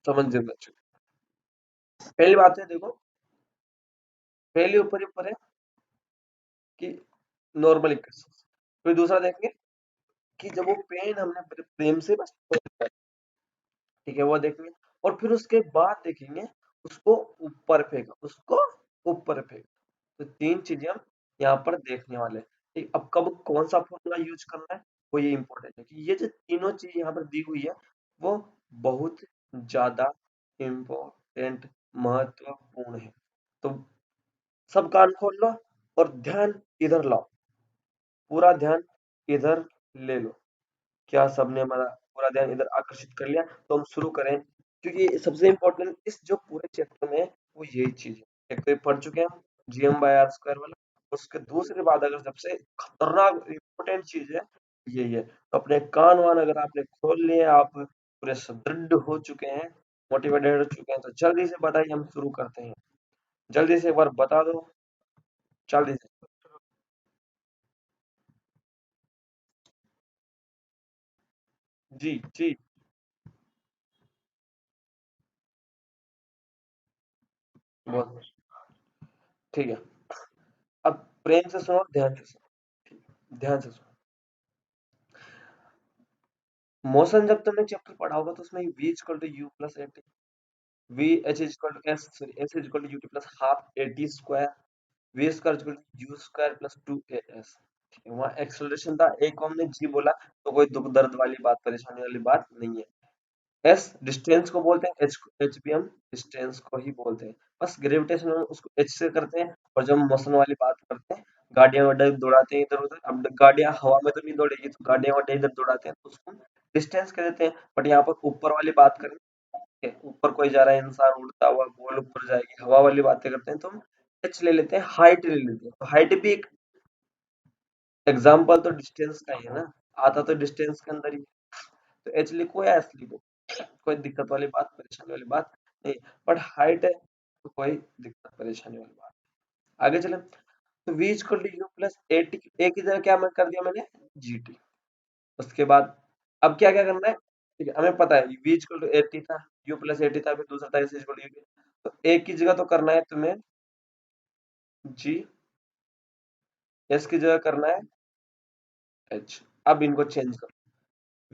समझ लेना चाहिए। पहली बात है देखो, पहली ऊपर है कि नॉर्मल इक्वेशन, फिर दूसरा देखेंगे कि जब वो पेन हमने प्रेम से बस, ठीक है, वो देखेंगे और फिर उसके बाद देखेंगे उसको ऊपर फेंका, उसको ऊपर फेंका, तो 3 चीजें हम यहाँ पर देखने वाले हैं। ठीक, अब कब कौन सा फॉर्मूला यूज करना है वो ये इंपॉर्टेंट है कि ये जो तीनों चीज यहाँ पर दी हुई है वो बहुत ज्यादा इम्पोर्टेंट, महत्वपूर्ण है। तो सब कान खोल लो और ध्यान इधर लाओ, पूरा ध्यान इधर ले लो। क्या सबने हमारा पूरा ध्यान इधर आकर्षित कर लिया? तो हम शुरू करें, क्योंकि सबसे इम्पोर्टेंट इस जो पूरे चैप्टर में है वो यही चीज है। एक तो ये पढ़ चुके हैं हम जीएम बाय आर स्क्वायर वाला, उसके दूसरे बाद अगर सबसे खतरनाक इम्पोर्टेंट चीज है यही है, तो अपने कान वान अगर आपने खोल लिए, आप पूरे सुदृढ़ हो चुके हैं, मोटिवेटेड हो चुके हैं, तो जल्दी से बताइए, हम शुरू करते हैं। जल्दी से एक बार बता दो, जल्दी से। जी जी, बहुत ठीक है। अब प्रेम से सुनो, ध्यान से सुनो, ध्यान से सुनो। मोशन जब तुमने चैप्टर पढ़ा होगा तो उसमें v equal to U plus A T, V H equal to S, sorry S equal to U T plus half A T square, V square equal to U square plus two A S. वहाँ acceleration था, एक को हमने जी बोला, तो कोई दुख दर्द वाली बात, परेशानी वाली बात नहीं है। एस डिस्टेंस को बोलते हैं, एच भी हम डिस्टेंस को ही बोलते हैं। बस ग्रेविटेशन हम उसको एच से करते हैं, और जब हम मोशन वाली बात करते हैं, गाड़ियां वाड़ियां दौड़ाते हैं इधर उधर, अब गाड़ियां हवा में तो नहीं दौड़ेगी, तो गाड़ियां वाड़ियां इधर दौड़ाते हैं तो उसको डिस्टेंस कह देते हैं। बट यहाँ पर ऊपर वाली बात करें, ऊपर कोई जा रहा है, इंसान उड़ता हुआ, बॉल ऊपर जाएगी, हवा वाली बातें करते हैं तो हम एच ले लेते हैं, हाइट ले लेते हैं। तो हाइट भी एक एग्जाम्पल तो डिस्टेंस का ही है ना, आता तो डिस्टेंस के अंदर ही है। तो एच लिखो या एस लिखो, कोई दिक्कत वाली बात, परेशानी वाली बात नहीं। बट हाइट है तो कोई दिक्कत परेशानी वाली बात। आगे चले, तो v equal to U plus A T, A की जगह क्या मैं कर दिया मैंने, जी टी। उसके बाद अब क्या क्या करना है, ठीक है, हमें पता है v equal to A T था, u प्लस ए टी था, फिर दूसरा था s इक्वल टू u। तो ए की जगह तो करना है तुम्हें g, s की जगह करना है h। अब इनको चेंज करो,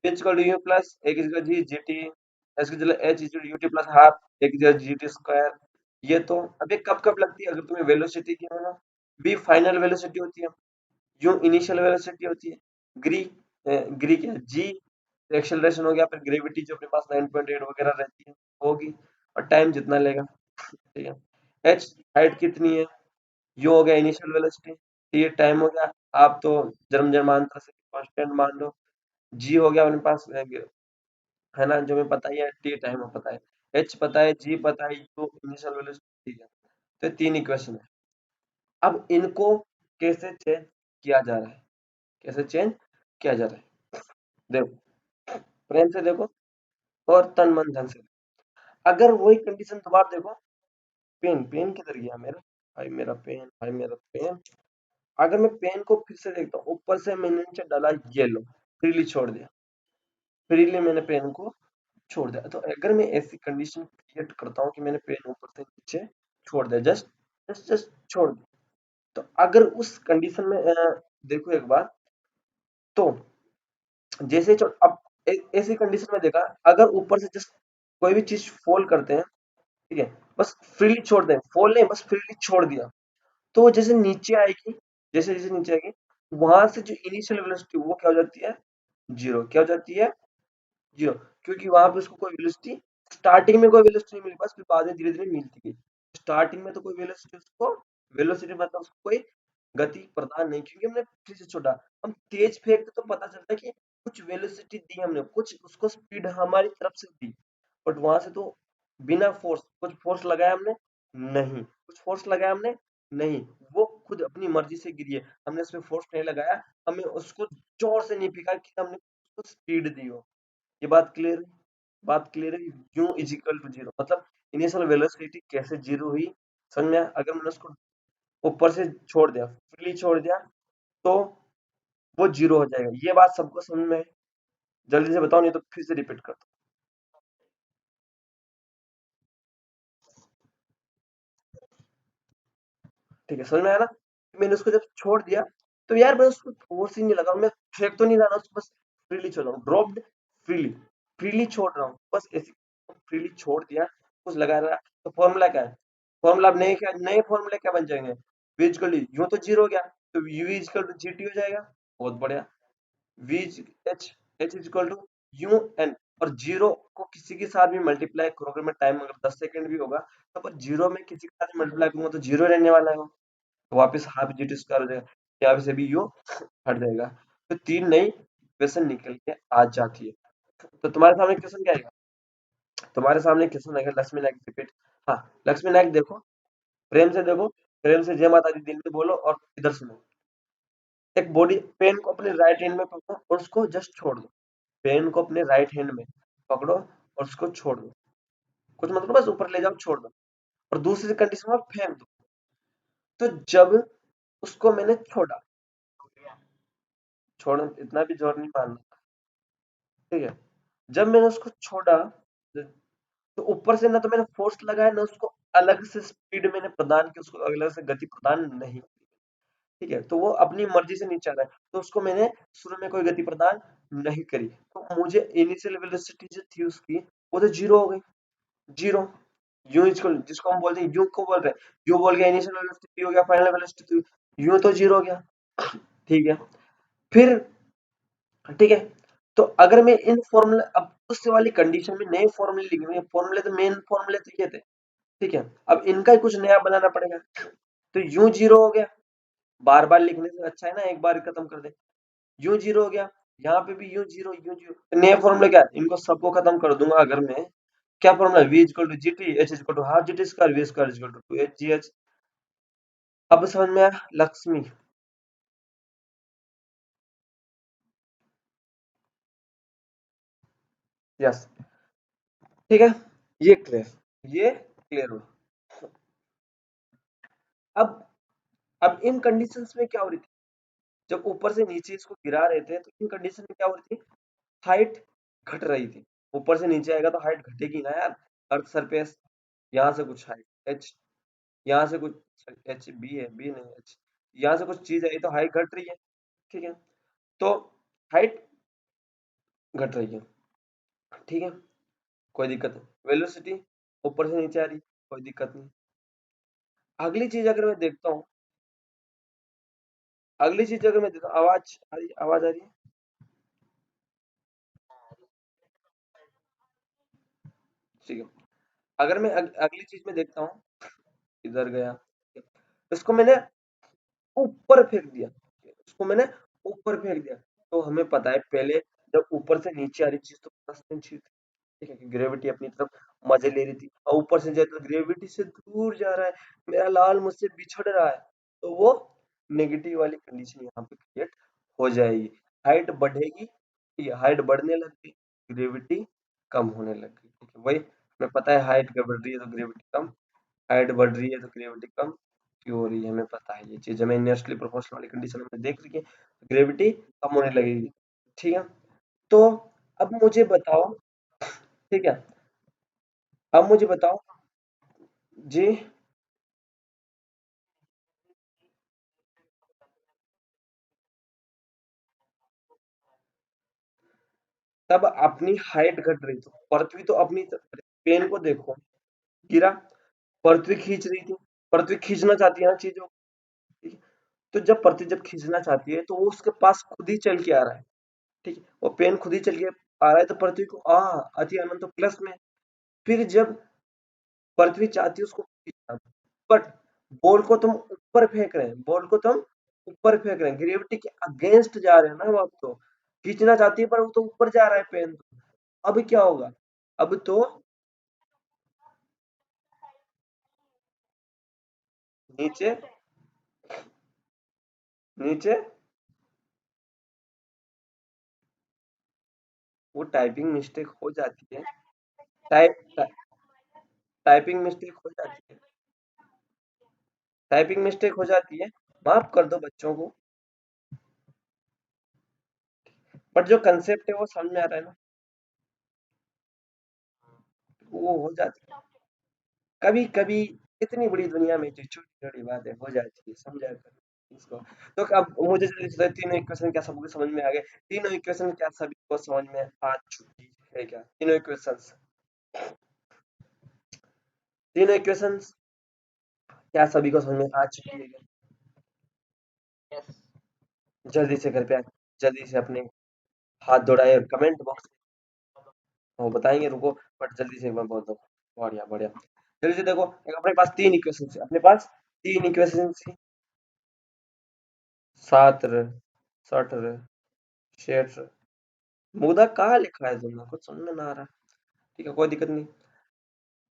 v equal to U plus A की जगह जी जी टी, एस की जगह H equal to U T plus half A की जगह जी टी स्क्वायर। ये तो अभी कब कब लगती है, अगर तुम्हें वेलोसिटी की है ना, v फाइनल वेलोसिटी होती है, u इनिशियल वेलोसिटी होती है, ग्री ग्री क्या है, g एक्सेलरेशन हो गया, फिर ग्रेविटी जो अपने पास 9.8 वगैरह रहती है होगी, और टाइम जितना लेगा, ठीक है। h हाइट कितनी है, u हो गया इनिशियल वेलोसिटी, t टाइम हो गया, आप तो जन्म जन्मांतर से कांस्टेंट मान लो। g हो गया अपने पास है ना, जो हमें पता ही है, टी टाइम में पता है, एच पता है, जी पता है, यू इनिशियल वेलोसिटी, ठीक है। तो ये 3 इक्वेशन है। अब इनको कैसे चेंज किया जा रहा है, कैसे चेंज किया जा रहा है, देखो प्रेम से देखो, और तन मन धन से। अगर वही कंडीशन दोबारा देखो, पेन पेन किधर गया मेरा, भाई मेरा पेन, भाई मेरा पेन। अगर मैं पेन को फिर से देखता हूँ, ऊपर से मैंने नीचे डाला येलो, फ्रीली छोड़ दिया, फ्रीली मैंने पेन को छोड़ दिया। तो अगर मैं ऐसी कंडीशन क्रिएट करता हूँ कि मैंने पेन ऊपर से नीचे छोड़ दिया, जस्ट जस्ट जस्ट छोड़ दिया, तो अगर उस कंडीशन में देखो एक बार, तो जैसे अब ऐसी कंडीशन में देखा, अगर ऊपर से जस्ट कोई भी चीज फॉल करते हैं, ठीक है, बस फ्रीली छोड़ दें, फॉल नहीं, बस फ्रीली छोड़ दिया, तो वो जैसे नीचे आएगी, जैसे जैसे नीचे आएगी, वहां से जो इनिशियल वेलोसिटी वो क्या हो जाती है, जीरो। क्या हो जाती है, जीरो। क्योंकि वहां पे उसको कोई वेलोसिटी, स्टार्टिंग में कोई वेलोसिटी नहीं मिली, बस फिर बाद में धीरे धीरे मिलती गई। स्टार्टिंग में तो कोई वेलोसिटी उसको, वेलोसिटी मतलब उसको कोई गति प्रदान नहीं, क्योंकि हमने फिर से छोड़ा, हम तेज फेंकते तो पता चलता है कि कुछ वेलोसिटी दी हमने, कुछ उसको स्पीड हमारी तरफ से दी, बट वहां से तो बिना फोर्स, कुछ फोर्स लगाया हमने नहीं, कुछ फोर्स लगाया हमने नहीं, वो खुद अपनी मर्जी से गिरी है, हमने उसमें फोर्स नहीं लगाया, हमें उसको जोर से नहीं फेंका कि हमने उसको स्पीड दी हो। ये बात क्लियर है, बात क्लियर है। u is equal to zero, मतलब इनिशियल वेलोसिटी कैसे जीरो हुई, समझ में आया? अगर मैंने उसको ऊपर से छोड़ दिया, फ्रीली छोड़ दिया, तो वो जीरो हो जाएगा। ये बात सबको समझ में है? जल्दी से बताओ, नहीं तो फिर से रिपीट करता हूँ। ठीक है, समझ में आया ना? मैंने उसको जब छोड़ दिया, तो यार मैं उसको फोर्स ही नहीं लगा, मैं फेंक तो नहीं रहा ना उसको, बस फ्रीली छोड़ रहा हूँ, ड्रॉप्ड फ्रीली, फ्रीली छोड़ रहा हूँ, बस ऐसे फ्रीली छोड़ दिया, कुछ लगा रहा। तो फॉर्मूला क्या है, फॉर्मूला अब नए क्या, नए फॉर्मूले क्या बन जाएंगे, v इक्वल टू, यूं तो जीरो हो गया, तो u इक्वल टू gt हो जाएगा। बहुत बढ़िया। v h h equal to U N, और जीरो को किसी के साथ भी मल्टीप्लाई करोगे, मैं टाइम अगर 10 सेकंड भी होगा, तो पर जीरो में किसी के साथ मल्टीप्लाई करूंगा तो जीरो रहने वाला है वो, तो वापस हाफ जी स्क्वायर हो जाएगा, यहाँ से भी यू हट जाएगा। तो तीन नई इक्वेशन निकल के आ जाती है। तो तुम्हारे सामने क्वेश्चन क्या आएगा, तुम्हारे सामने क्वेश्चन आएगा लक्ष्मी नायक रिपीट। हाँ, लक्ष्मी नायक देखो, प्रेम से देखो, प्रेम से जय माता दी दिल में बोलो और इधर सुनो। एक बॉडी पेन को अपने राइट हैंड में पकड़ो और उसको जस्ट छोड़ दो, पेन को अपने राइट हैंड में पकड़ो और उसको छोड़ दो, कुछ मतलब बस ऊपर ले जाओ छोड़ दो, और दूसरी कंडीशन में फेंक दो। तो जब उसको मैंने छोड़ा, छोड़ इतना भी जोर नहीं मारना, ठीक है, जब मैंने उसको छोड़ा, तो ऊपर से ना तो मैंने फोर्स लगाया, ना उसको अलग से स्पीड मैंने प्रदान की, उसको अलग से गति प्रदान नहीं की, ठीक है, तो वो अपनी मर्जी से नीचे आ रहा है, तो उसको मैंने शुरू में कोई गति प्रदान नहीं करी, तो मुझे इनिशियल वेलोसिटी जो थी उसकी, वो तो जीरो हो गई, जीरो। यू इक्वल, जिसको हम बोलते हैं, यू को बोल रहे हैं, यू बोल गया इनिशियल वेलोसिटी हो गया, फाइनल वेलोसिटी, यू तो जीरो हो गया, ठीक है। फिर, ठीक है, तो अगर मैं इन फॉर्मूले, अब उस वाली कंडीशन में नए फॉर्मूले लिखेंगे, फॉर्मूले तो मेन फॉर्मूले तो ये थे, ठीक है, अब इनका ही कुछ नया बनाना पड़ेगा, तो यू जीरो हो गया, बार बार लिखने से अच्छा है ना एक बार खत्म कर दे, यू जीरो हो गया, यहाँ पे भी यू जीरो, नए फॉर्मूले क्या है, इनको सबको खत्म कर दूंगा अगर मैं, क्या formula, v equal to G T, H equal to half G T square, V square equal to 2 h g h। अब समझ में आया लक्ष्मी, यस, ठीक है, ये क्लियर, ये क्लियर हो। अब अब इन कंडीशंस में क्या हो रही थी, जब ऊपर से नीचे इसको गिरा रहे थे, तो इन कंडीशन में क्या हो रही थी, हाइट घट रही थी, ऊपर से नीचे आएगा तो हाइट घटेगी ना यार, अर्थ सरफेस, यहाँ से कुछ हाइट एच, यहाँ से कुछ एच, बी है, बी नहीं एच, यहाँ से कुछ चीज आई तो हाइट घट रही है, ठीक है, तो हाइट घट रही है, ठीक है, कोई दिक्कत नहीं, वेलोसिटी ऊपर से नीचे आ रही, कोई दिक्कत नहीं। अगली चीज अगर मैं देखता हूँ, अगली चीज अगर मैं देखता हूँ, आवाज आ रही, आवाज आ रही है, ठीक है, अगर मैं अगली चीज में देखता हूँ, इधर गया, इसको मैंने ऊपर फेंक दिया, उसको मैंने ऊपर फेंक दिया, तो हमें पता है पहले, जब ऊपर से नीचे आ रही चीज तो प्लस में थी, ठीक है, कि ग्रेविटी अपनी तरफ मजे ले रही थी, और ऊपर से जाए तो ग्रेविटी से दूर जा रहा है, मेरा लाल मुझसे बिछड़ रहा है, तो वो नेगेटिव वाली कंडीशन यहाँ पे क्रिएट हो जाएगी, हाइट बढ़ेगी, ये हाइट बढ़ने लगती, ग्रेविटी कम होने लग गई। ठीक है, वही हमें पता है हाइट बढ़ रही है तो ग्रेविटी कम, हाइट बढ़ रही है तो ग्रेविटी कम क्यों हो रही है, हमें पता है ये चीज, हमें इनवर्सली प्रोपोर्शनल वाली कंडीशन हमने देख ली है, ग्रेविटी कम होने लगेगी। ठीक है, तो अब मुझे बताओ, ठीक है, अब मुझे बताओ जी, तब अपनी हाइट घट रही थी, पृथ्वी तो अपनी पेन को देखो, गिरा, पृथ्वी खींच रही थी, पृथ्वी खींचना चाहती है ना चीजों को, ठीक है? तो जब पृथ्वी जब खींचना चाहती है तो वो उसके पास खुद ही चल के आ रहा है, ठीक है, वो पेन खुद ही चल के आ रहा है तो पृथ्वी को अति अनंत तो प्लस में, फिर जब पृथ्वी चाहती है उसको खींचना, बट बॉल को तुम ऊपर फेंक रहे हैं, बॉल को तुम ऊपर फेंक रहे हैं, ग्रेविटी के अगेंस्ट जा रहे हैं ना, वो अब तो खींचना चाहती है पर वो तो ऊपर जा रहा है पेन, अब क्या होगा, अब तो नीचे, नीचे वो टाइपिंग मिस्टेक हो जाती है, टाइप टाइपिंग मिस्टेक हो जाती है, टाइपिंग मिस्टेक हो जाती है, माफ कर दो बच्चों को, बट जो कंसेप्ट है वो समझ में आ रहा है ना, वो हो जाती है, कभी कभी इतनी बड़ी दुनिया में जो छोटी छोटी बातें हो जाती है, समझा कर इसको। तो अब मुझे जल्दी से तीनों इक्वेशन क्या सबको समझ में आ गए, तीनों इक्वेशन क्या सभी को समझ में आ चुकी है क्या, तीनों इक्वेशंस, तीनों इक्वेशंस क्या सभी को समझ में आ चुकी है क्या? जल्दी से घर पे जल्दी से अपने हाथ दौड़ाए और कमेंट बॉक्स में वो बताएंगे, रुको, बट जल्दी से एक बार बोल दो, बढ़िया बढ़िया, जल्दी से देखो, एक अपने पास तीन इक्वेशन है, अपने पास तीन इक्वेशन है, 7 70 शेर, मुद्दा कहाँ लिखा है तुमने, कुछ समझ में ना आ रहा, ठीक है कोई दिक्कत नहीं,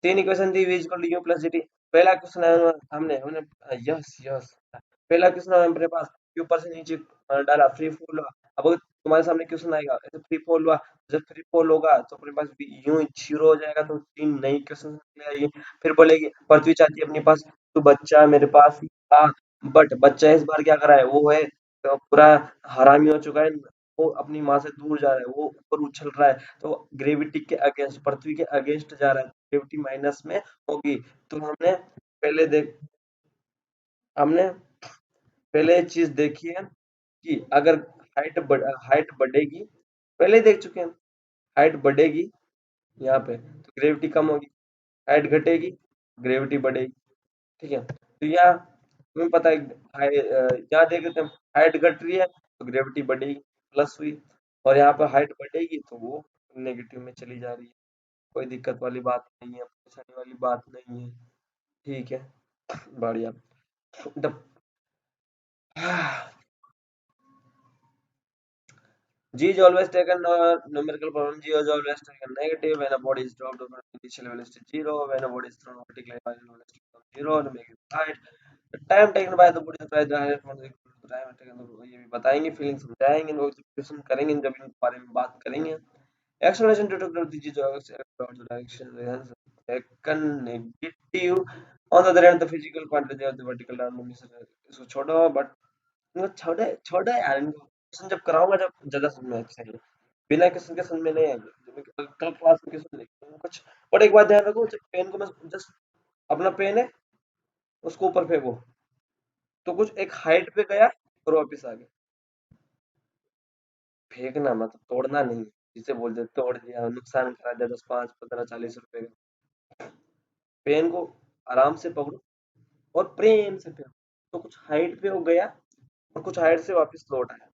तीन इक्वेशन थी, v equal to u plus gt, पहला क्वेश्चन है हमने हमने यस यस, पहला क्वेश्चन है अपने पास, ऊपर से नीचे डाला फ्री फॉल हुआ, अब अगर तुम्हारे सामने क्वेश्चन आएगा ऐसे फ्री फॉल हुआ, जब फ्री फॉल होगा तो अपने पास यूं जीरो हो जाएगा, तो तीन नई क्वेश्चन आएगी, फिर बोलेगी पृथ्वी चाहती है अपने पास, तो बच्चा मेरे पास था, बट बच्चा इस बार क्या करा है, वो है तो पूरा हरामी हो चुका है, वो अपनी माँ से दूर जा रहा है, वो ऊपर उछल रहा है, तो ग्रेविटी के अगेंस्ट, पृथ्वी के अगेंस्ट जा रहा है, ग्रेविटी माइनस में होगी, तो पहले देख हमने पहले एक चीज देखी है कि अगर हाइट बढ़ेगी, पहले ही देख चुके हैं, हाइट बढ़ेगी यहाँ पे तो ग्रेविटी कम होगी, हाइट घटेगी ग्रेविटी बढ़ेगी, ठीक है, तो यहाँ तुम्हें पता है यहाँ देख लेते हैं, हाइट घट रही है तो ग्रेविटी बढ़ेगी, प्लस हुई, और यहाँ पर हाइट बढ़ेगी तो वो नेगेटिव में चली जा रही है, कोई दिक्कत वाली बात नहीं है, परेशानी वाली बात नहीं है, ठीक है, बढ़िया। The- G is always taken numerical problem. G is always taken negative when a body is dropped over initial velocity 0, when a body is thrown vertically by velocity becomes 0 to make it height. The time taken by the body to rise the higher from the equal to the time taken ये भी बताएंगे, feeling समझाएंगे, लोग question करेंगे जब इन बारे में बात करेंगे। Acceleration due to gravity G jogs about the direction hence taken negative. On the other hand, the physical quantity of the vertical dimension इसको छोड़ो, बट इनको छोड़ो छोड़ो यार, इनको क्वेश्चन जब कराऊंगा जब ज्यादा समझ में अच्छा है, बिना क्वेश्चन के समझ में नहीं आएंगे, जब मैं कल क्लास में क्वेश्चन लिखूंगा कुछ, और एक बात ध्यान रखो, जब पेन को मैं जस्ट अपना पेन है उसको ऊपर फेंको तो कुछ एक हाइट पे गया और वापिस आ गया, फेंकना मतलब तोड़ना नहीं, जिसे बोलते हैं तोड़ दिया नुकसान करा दिया 10 5 15 40 रुपए का, पेन को आराम से पकड़ो और प्रेम से फेंको, तो कुछ हाइट पे वो गया और कुछ हाइट से वापस लौट आया,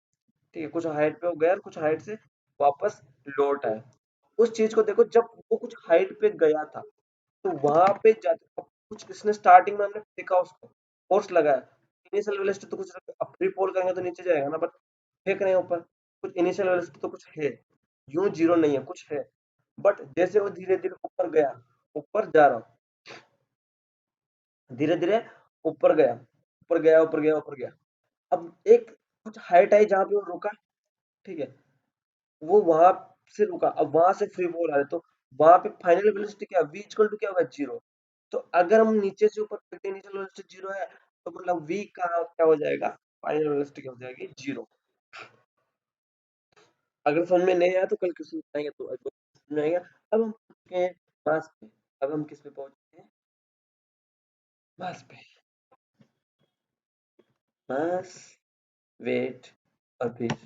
ठीक है, कुछ हाइट पे वो गया और कुछ हाइट से वापस लौट आया, उस चीज को देखो, जब वो कुछ हाइट पे गया था तो वहां पे जाते कुछ इसने स्टार्टिंग में हमने फेंका उसको, फोर्स लगाया, इनिशियल वेलोसिटी तो कुछ, अब फ्री फॉल करेंगे तो नीचे जाएगा ना, बट फेंक रहे हैं ऊपर, कुछ इनिशियल वेलोसिटी तो कुछ है, यूं जीरो नहीं है, कुछ है, बट जैसे वो धीरे धीरे ऊपर गया, ऊपर जा रहा, धीरे धीरे ऊपर गया, ऊपर गया, ऊपर गया, ऊपर गया, अब एक कुछ हाइट आई जहां पे वो रुका, ठीक है, वो वहां से रुका, अब वहां से फ्री फॉल आ रहा है, तो वहां पे फाइनल वेलोसिटी क्या v इक्वल टू क्या होगा, जीरो। तो अगर हम नीचे से ऊपर देखते हैं इनिशियल वेलोसिटी जीरो है, तो मतलब v का क्या हो जाएगा, फाइनल वेलोसिटी क्या हो जाएगी, जीरो। अगर समझ में नहीं आया तो कल क्वेश्चन बनाएंगे तो समझ में आएगा। अब हम पहुंच गए हैं मास पे। अब हम किस पे पहुंचे हैं, मास पे। मास, वेट और फिर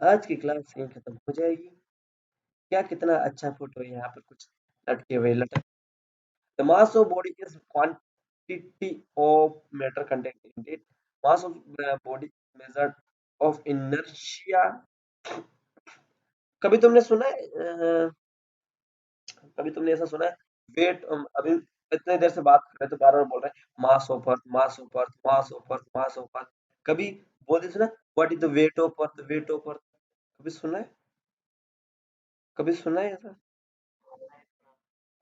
आज की क्लास यहीं खत्म हो जाएगी। क्या कितना अच्छा फोटो है यहाँ पर, कुछ लटके हुए लटक। The mass of body is quantity of matter content in it. Mass of body measured of inertia. कभी तुमने सुना है कभी तुमने ऐसा सुना है, वेट, अभी इतने देर से बात कर रहे हैं तो बार बार बोल रहे हैं मास of earth, mass of earth, mass of earth, mass of अर्थ। कभी बोलते सुना, what is the weight of earth, weight of earth. कभी सुना है, कभी सुना है ऐसा।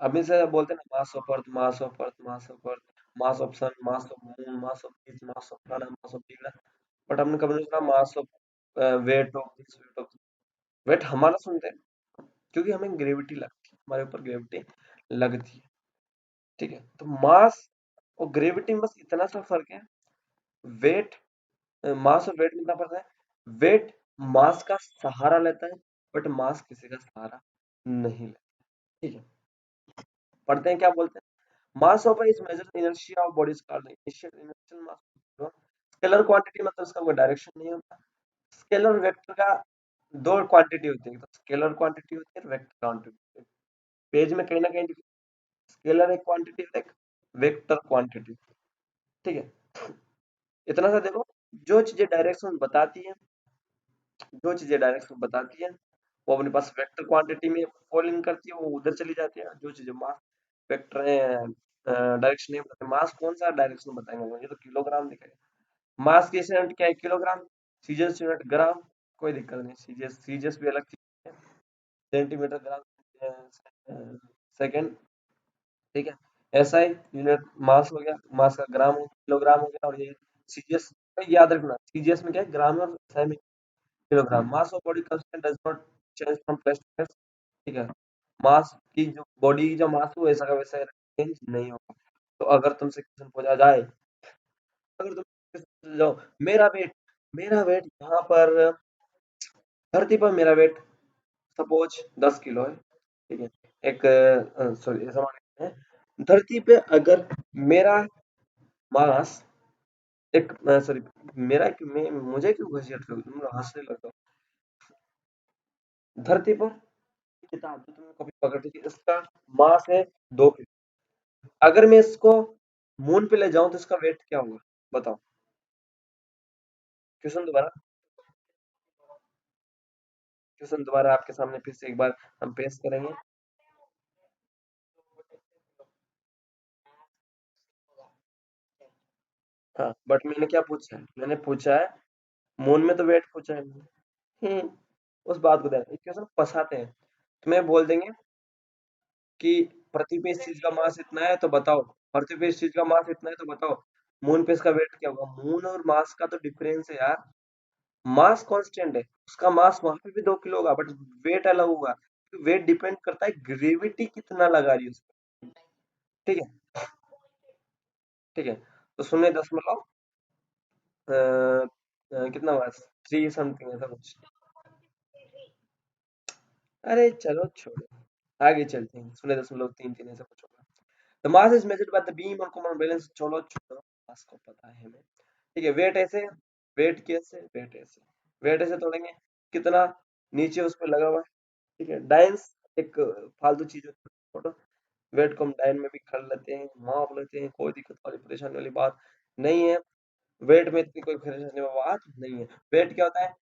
अभी से बोलते हैं ना, mass of earth, mass of earth, mass of earth, mass of sun, mass of moon, mass of this, mass of फलाना, मास ऑफ ढीमना। बट हमने कभी नहीं सुना mass of weight of this, weight of. Weight हमारा सुनते हैं क्योंकि हमें ग्रेविटी लगती है, हमारे ऊपर ग्रेविटी लगती है। ठीक है, तो मास और ग्रेविटी में बस इतना सा फर्क है। वेट, मास और वेट में इतना फर्क है, वेट मास का सहारा लेता है, बट मास किसी का सहारा नहीं लेता। ठीक है, पढ़ते हैं क्या बोलते हैं। Mass of is measured inertia of bodies called initial inertial mass. Scalar quantity मतलब इसका कोई डायरेक्शन नहीं होता। स्केलर वेक्टर का दो क्वांटिटी होती है, तो स्केलर क्वांटिटी होती है, वेक्टर क्वांटिटी। पेज में कहीं ना कहीं स्केलर एक क्वांटिटी है, एक वेक्टर क्वांटिटी। ठीक है, इतना सा देखो, जो चीजें डायरेक्शन बताती है, जो चीजें डायरेक्शन बताती है वो अपने पास वेक्टर क्वांटिटी में फॉलिंग करती है, वो उधर चली जाती है। जो चीजें मास वेक्टर डायरेक्शन नहीं बताते, मास कौन सा डायरेक्शन बताएंगे, ये तो किलोग्राम दिखाएगा। मास की यूनिट क्या है, किलोग्राम। सीजीएस यूनिट ग्राम। कोई दिक्कत नहीं, सीजीएस सीजीएस भी अलग चीज है। सेंटीमीटर, ग्राम, सेकंड। ठीक है, एसआई यूनिट मास हो गया, मास का ग्राम हो, किलोग्राम हो गया। और ये सीजीएस याद रखना, सीजीएस में क्या है, ग्राम है, और एसआई में kilogram. Mass of body constant does not change from place to place. ठीक है, मास की जो बॉडी जो मास वो ऐसा का वैसा चेंज नहीं होगा। तो अगर तुमसे क्वेश्चन पूछा जाए, अगर तुम क्वेश्चन जाओ, मेरा वेट, मेरा वेट यहाँ पर धरती पर मेरा वेट सपोज 10 किलो है। ठीक है, एक सॉरी ऐसा मान लेते हैं, धरती पे अगर मेरा मास एक सॉरी मेरा मुझे क्यों घसीट रहे हो तुम, हंसने लगता हो। धरती पर किताब जो तुमने कभी पकड़ी थी, इसका मास है 2 किलो। अगर मैं इसको मून पे ले जाऊं तो इसका वेट क्या होगा, बताओ। क्वेश्चन दोबारा, क्वेश्चन दोबारा आपके सामने फिर से एक बार हम पेश करेंगे। हाँ, बट मैंने क्या पूछा है, मैंने पूछा है मून में तो वेट पूछा है मैंने। उस बात को ध्यान, क्वेश्चन फंसाते हैं। तुम्हें बोल देंगे कि पृथ्वी पे इस चीज का मास इतना है तो बताओ, पृथ्वी पे इस चीज का मास इतना है तो बताओ, मून पे इसका वेट क्या होगा। मून और मास का तो डिफरेंस है यार। मास कांस्टेंट है, उसका मास वहां पे भी 2 किलो होगा, बट वेट अलग होगा। वेट डिपेंड करता है ग्रेविटी कितना लगा रही है उस पर। ठीक है, ठीक है, तो शून्य दशमलव कितना हुआ, 3 समथिंग ऐसा कुछ। अरे चलो छोड़ो, आगे चलते हैं। 0.33 ऐसा कुछ होगा। The mass is measured by the beam और कॉमन बैलेंस। चलो छोड़ो, मास को पता है हमें। ठीक है, वेट ऐसे, वेट कैसे, वेट ऐसे, वेट ऐसे तोड़ेंगे, कितना नीचे उस पे लगा हुआ है। ठीक है, डायंस एक फालतू चीज होती है, छोड़ो। वेट को हम डायन में भी कर लेते हैं, माप लेते हैं, कोई दिक्कत वाली परेशानी वाली बात नहीं है। वेट में इतनी कोई परेशानी वाली बात नहीं है। वेट क्या होता है,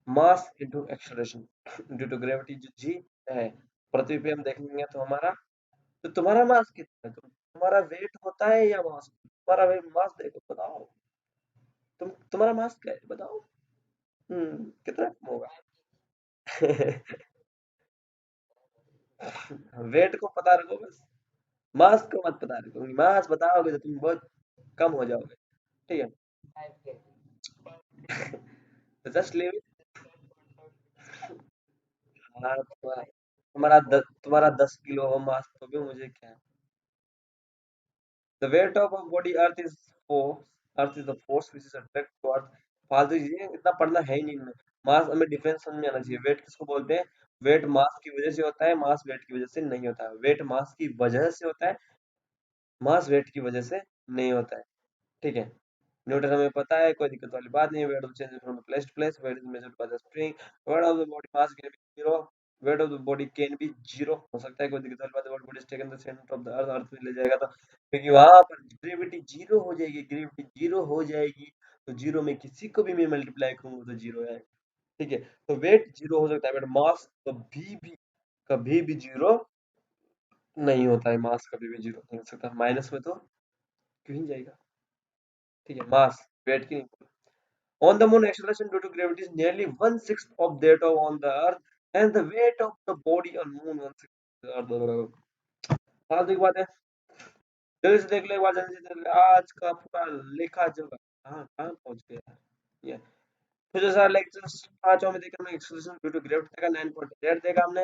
mass into acceleration due to gravity, जो जी है। पृथ्वी पे हम देखेंगे तो हमारा, तो तुम्हारा मास कितना है, तुम्हारा वेट होता है या मास, तुम्हारा वेट मास देखो बताओ, तुम्हारा मास क्या है बताओ। कितना कम होगा। वेट को पता रखो बस, मास को मत पता रखो, मास बताओगे तो तुम बहुत कम हो जाओगे। ठीक है, तो जस्ट लीव इट। तुम्हारा 10 किलो हो मास तो भी मुझे क्या है। The weight of a body earth is the force which is attract to earth. फालतू चीजें इतना पढ़ना है ही नहीं इनमें। मास हमें डिफरेंस समझ में आना चाहिए। वेट किसको बोलते हैं? वेट मास की वजह से होता है, मास वेट की वजह से नहीं होता है। वेट मास की वजह से होता है, मास वेट की वजह से नहीं होता है। ठीक है। न्यूटन हमें पता है, कोई दिक्कत वाली बात नहीं है। Weight of change from place to place, weight is measured by the spring. Weight of the body mass can be zero, weight of the body can be zero हो सकता है, कोई दिक्कत वाली बात है। Body is taken the centre of the earth, earth में ले जाएगा तो, क्योंकि वहां पर ग्रेविटी जीरो हो जाएगी, ग्रेविटी जीरो हो जाएगी तो जीरो में किसी को भी मैं मल्टीप्लाई करूंगा तो जीरो आएगा। ठीक है। तो वेट जीरो हो सकता है बट मास कभी भी जीरो नहीं होता है। मास कभी भी जीरो नहीं हो सकता, माइनस में तो क्यों ही जाएगा। ठीक है। मास वेट की नहीं। On the moon, acceleration due to gravity is nearly one-sixth of that of on the Earth, and the weight of the body on moon one-sixth of the Earth. फालतू की बात है। जल्दी से देख लो एक बार, जल्दी से देख लो। आज का पूरा लेखा जोखा कहाँ कहाँ पहुंच गया ये। फिर जो सारा लेक्चर्स पांचों में देखा हमने, एक्सेलरेशन ड्यू टू ग्रेविटी देखा, 9.8 देखा हमने।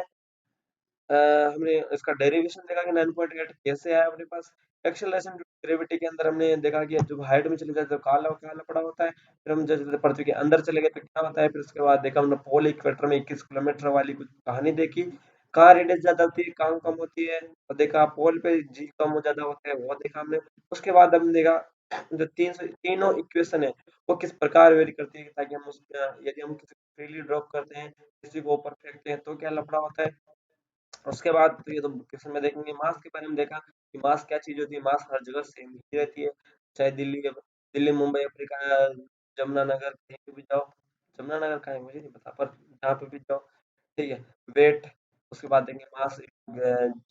अ, हमने इसका डेरिवेशन देखा कि 9.8 कैसे आया अपने पास। एक्सेलरेशन ग्रेविटी के अंदर हमने देखा कि जब हाइट में चले जाते तो काला काला पड़ा होता है। फिर हम जैसे जैसे पृथ्वी के अंदर चले गए तो क्या होता है। फिर उसके बाद देखा हमने पोल इक्वेटर में 21 किलोमीटर वाली कुछ कहानी देखी। कहाँ रेडियस ज्यादा होती है, कहाँ कम होती है, और देखा पोल पे जी कम हो ज्यादा होता है, वो देखा हमने। उसके बाद हमने देखा जो तीनों इक्वेशन है वो किस प्रकार वेरी करती है, ताकि हम यदि हम किसी को फ्रीली ड्रॉप करते हैं, किसी को ऊपर फेंकते हैं तो क्या लफड़ा होता है। उसके बाद तो ये तो क्वेश्चन में देखेंगे। मास के बारे में देखा कि मास क्या चीज होती है। मास हर जगह सेम ही रहती है, चाहे दिल्ली मुंबई अफ्रीका जमुनानगर कहीं पे भी जाओ। जमुनानगर कहाँ है मुझे नहीं पता, पर जहाँ पे भी जाओ। ठीक है। वेट, उसके बाद देंगे मास,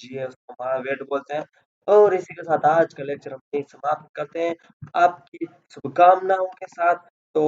जी है उसको वेट बोलते हैं। और इसी के साथ आज का लेक्चर हम यहीं समाप्त करते हैं, आपकी शुभकामनाओं के साथ। तो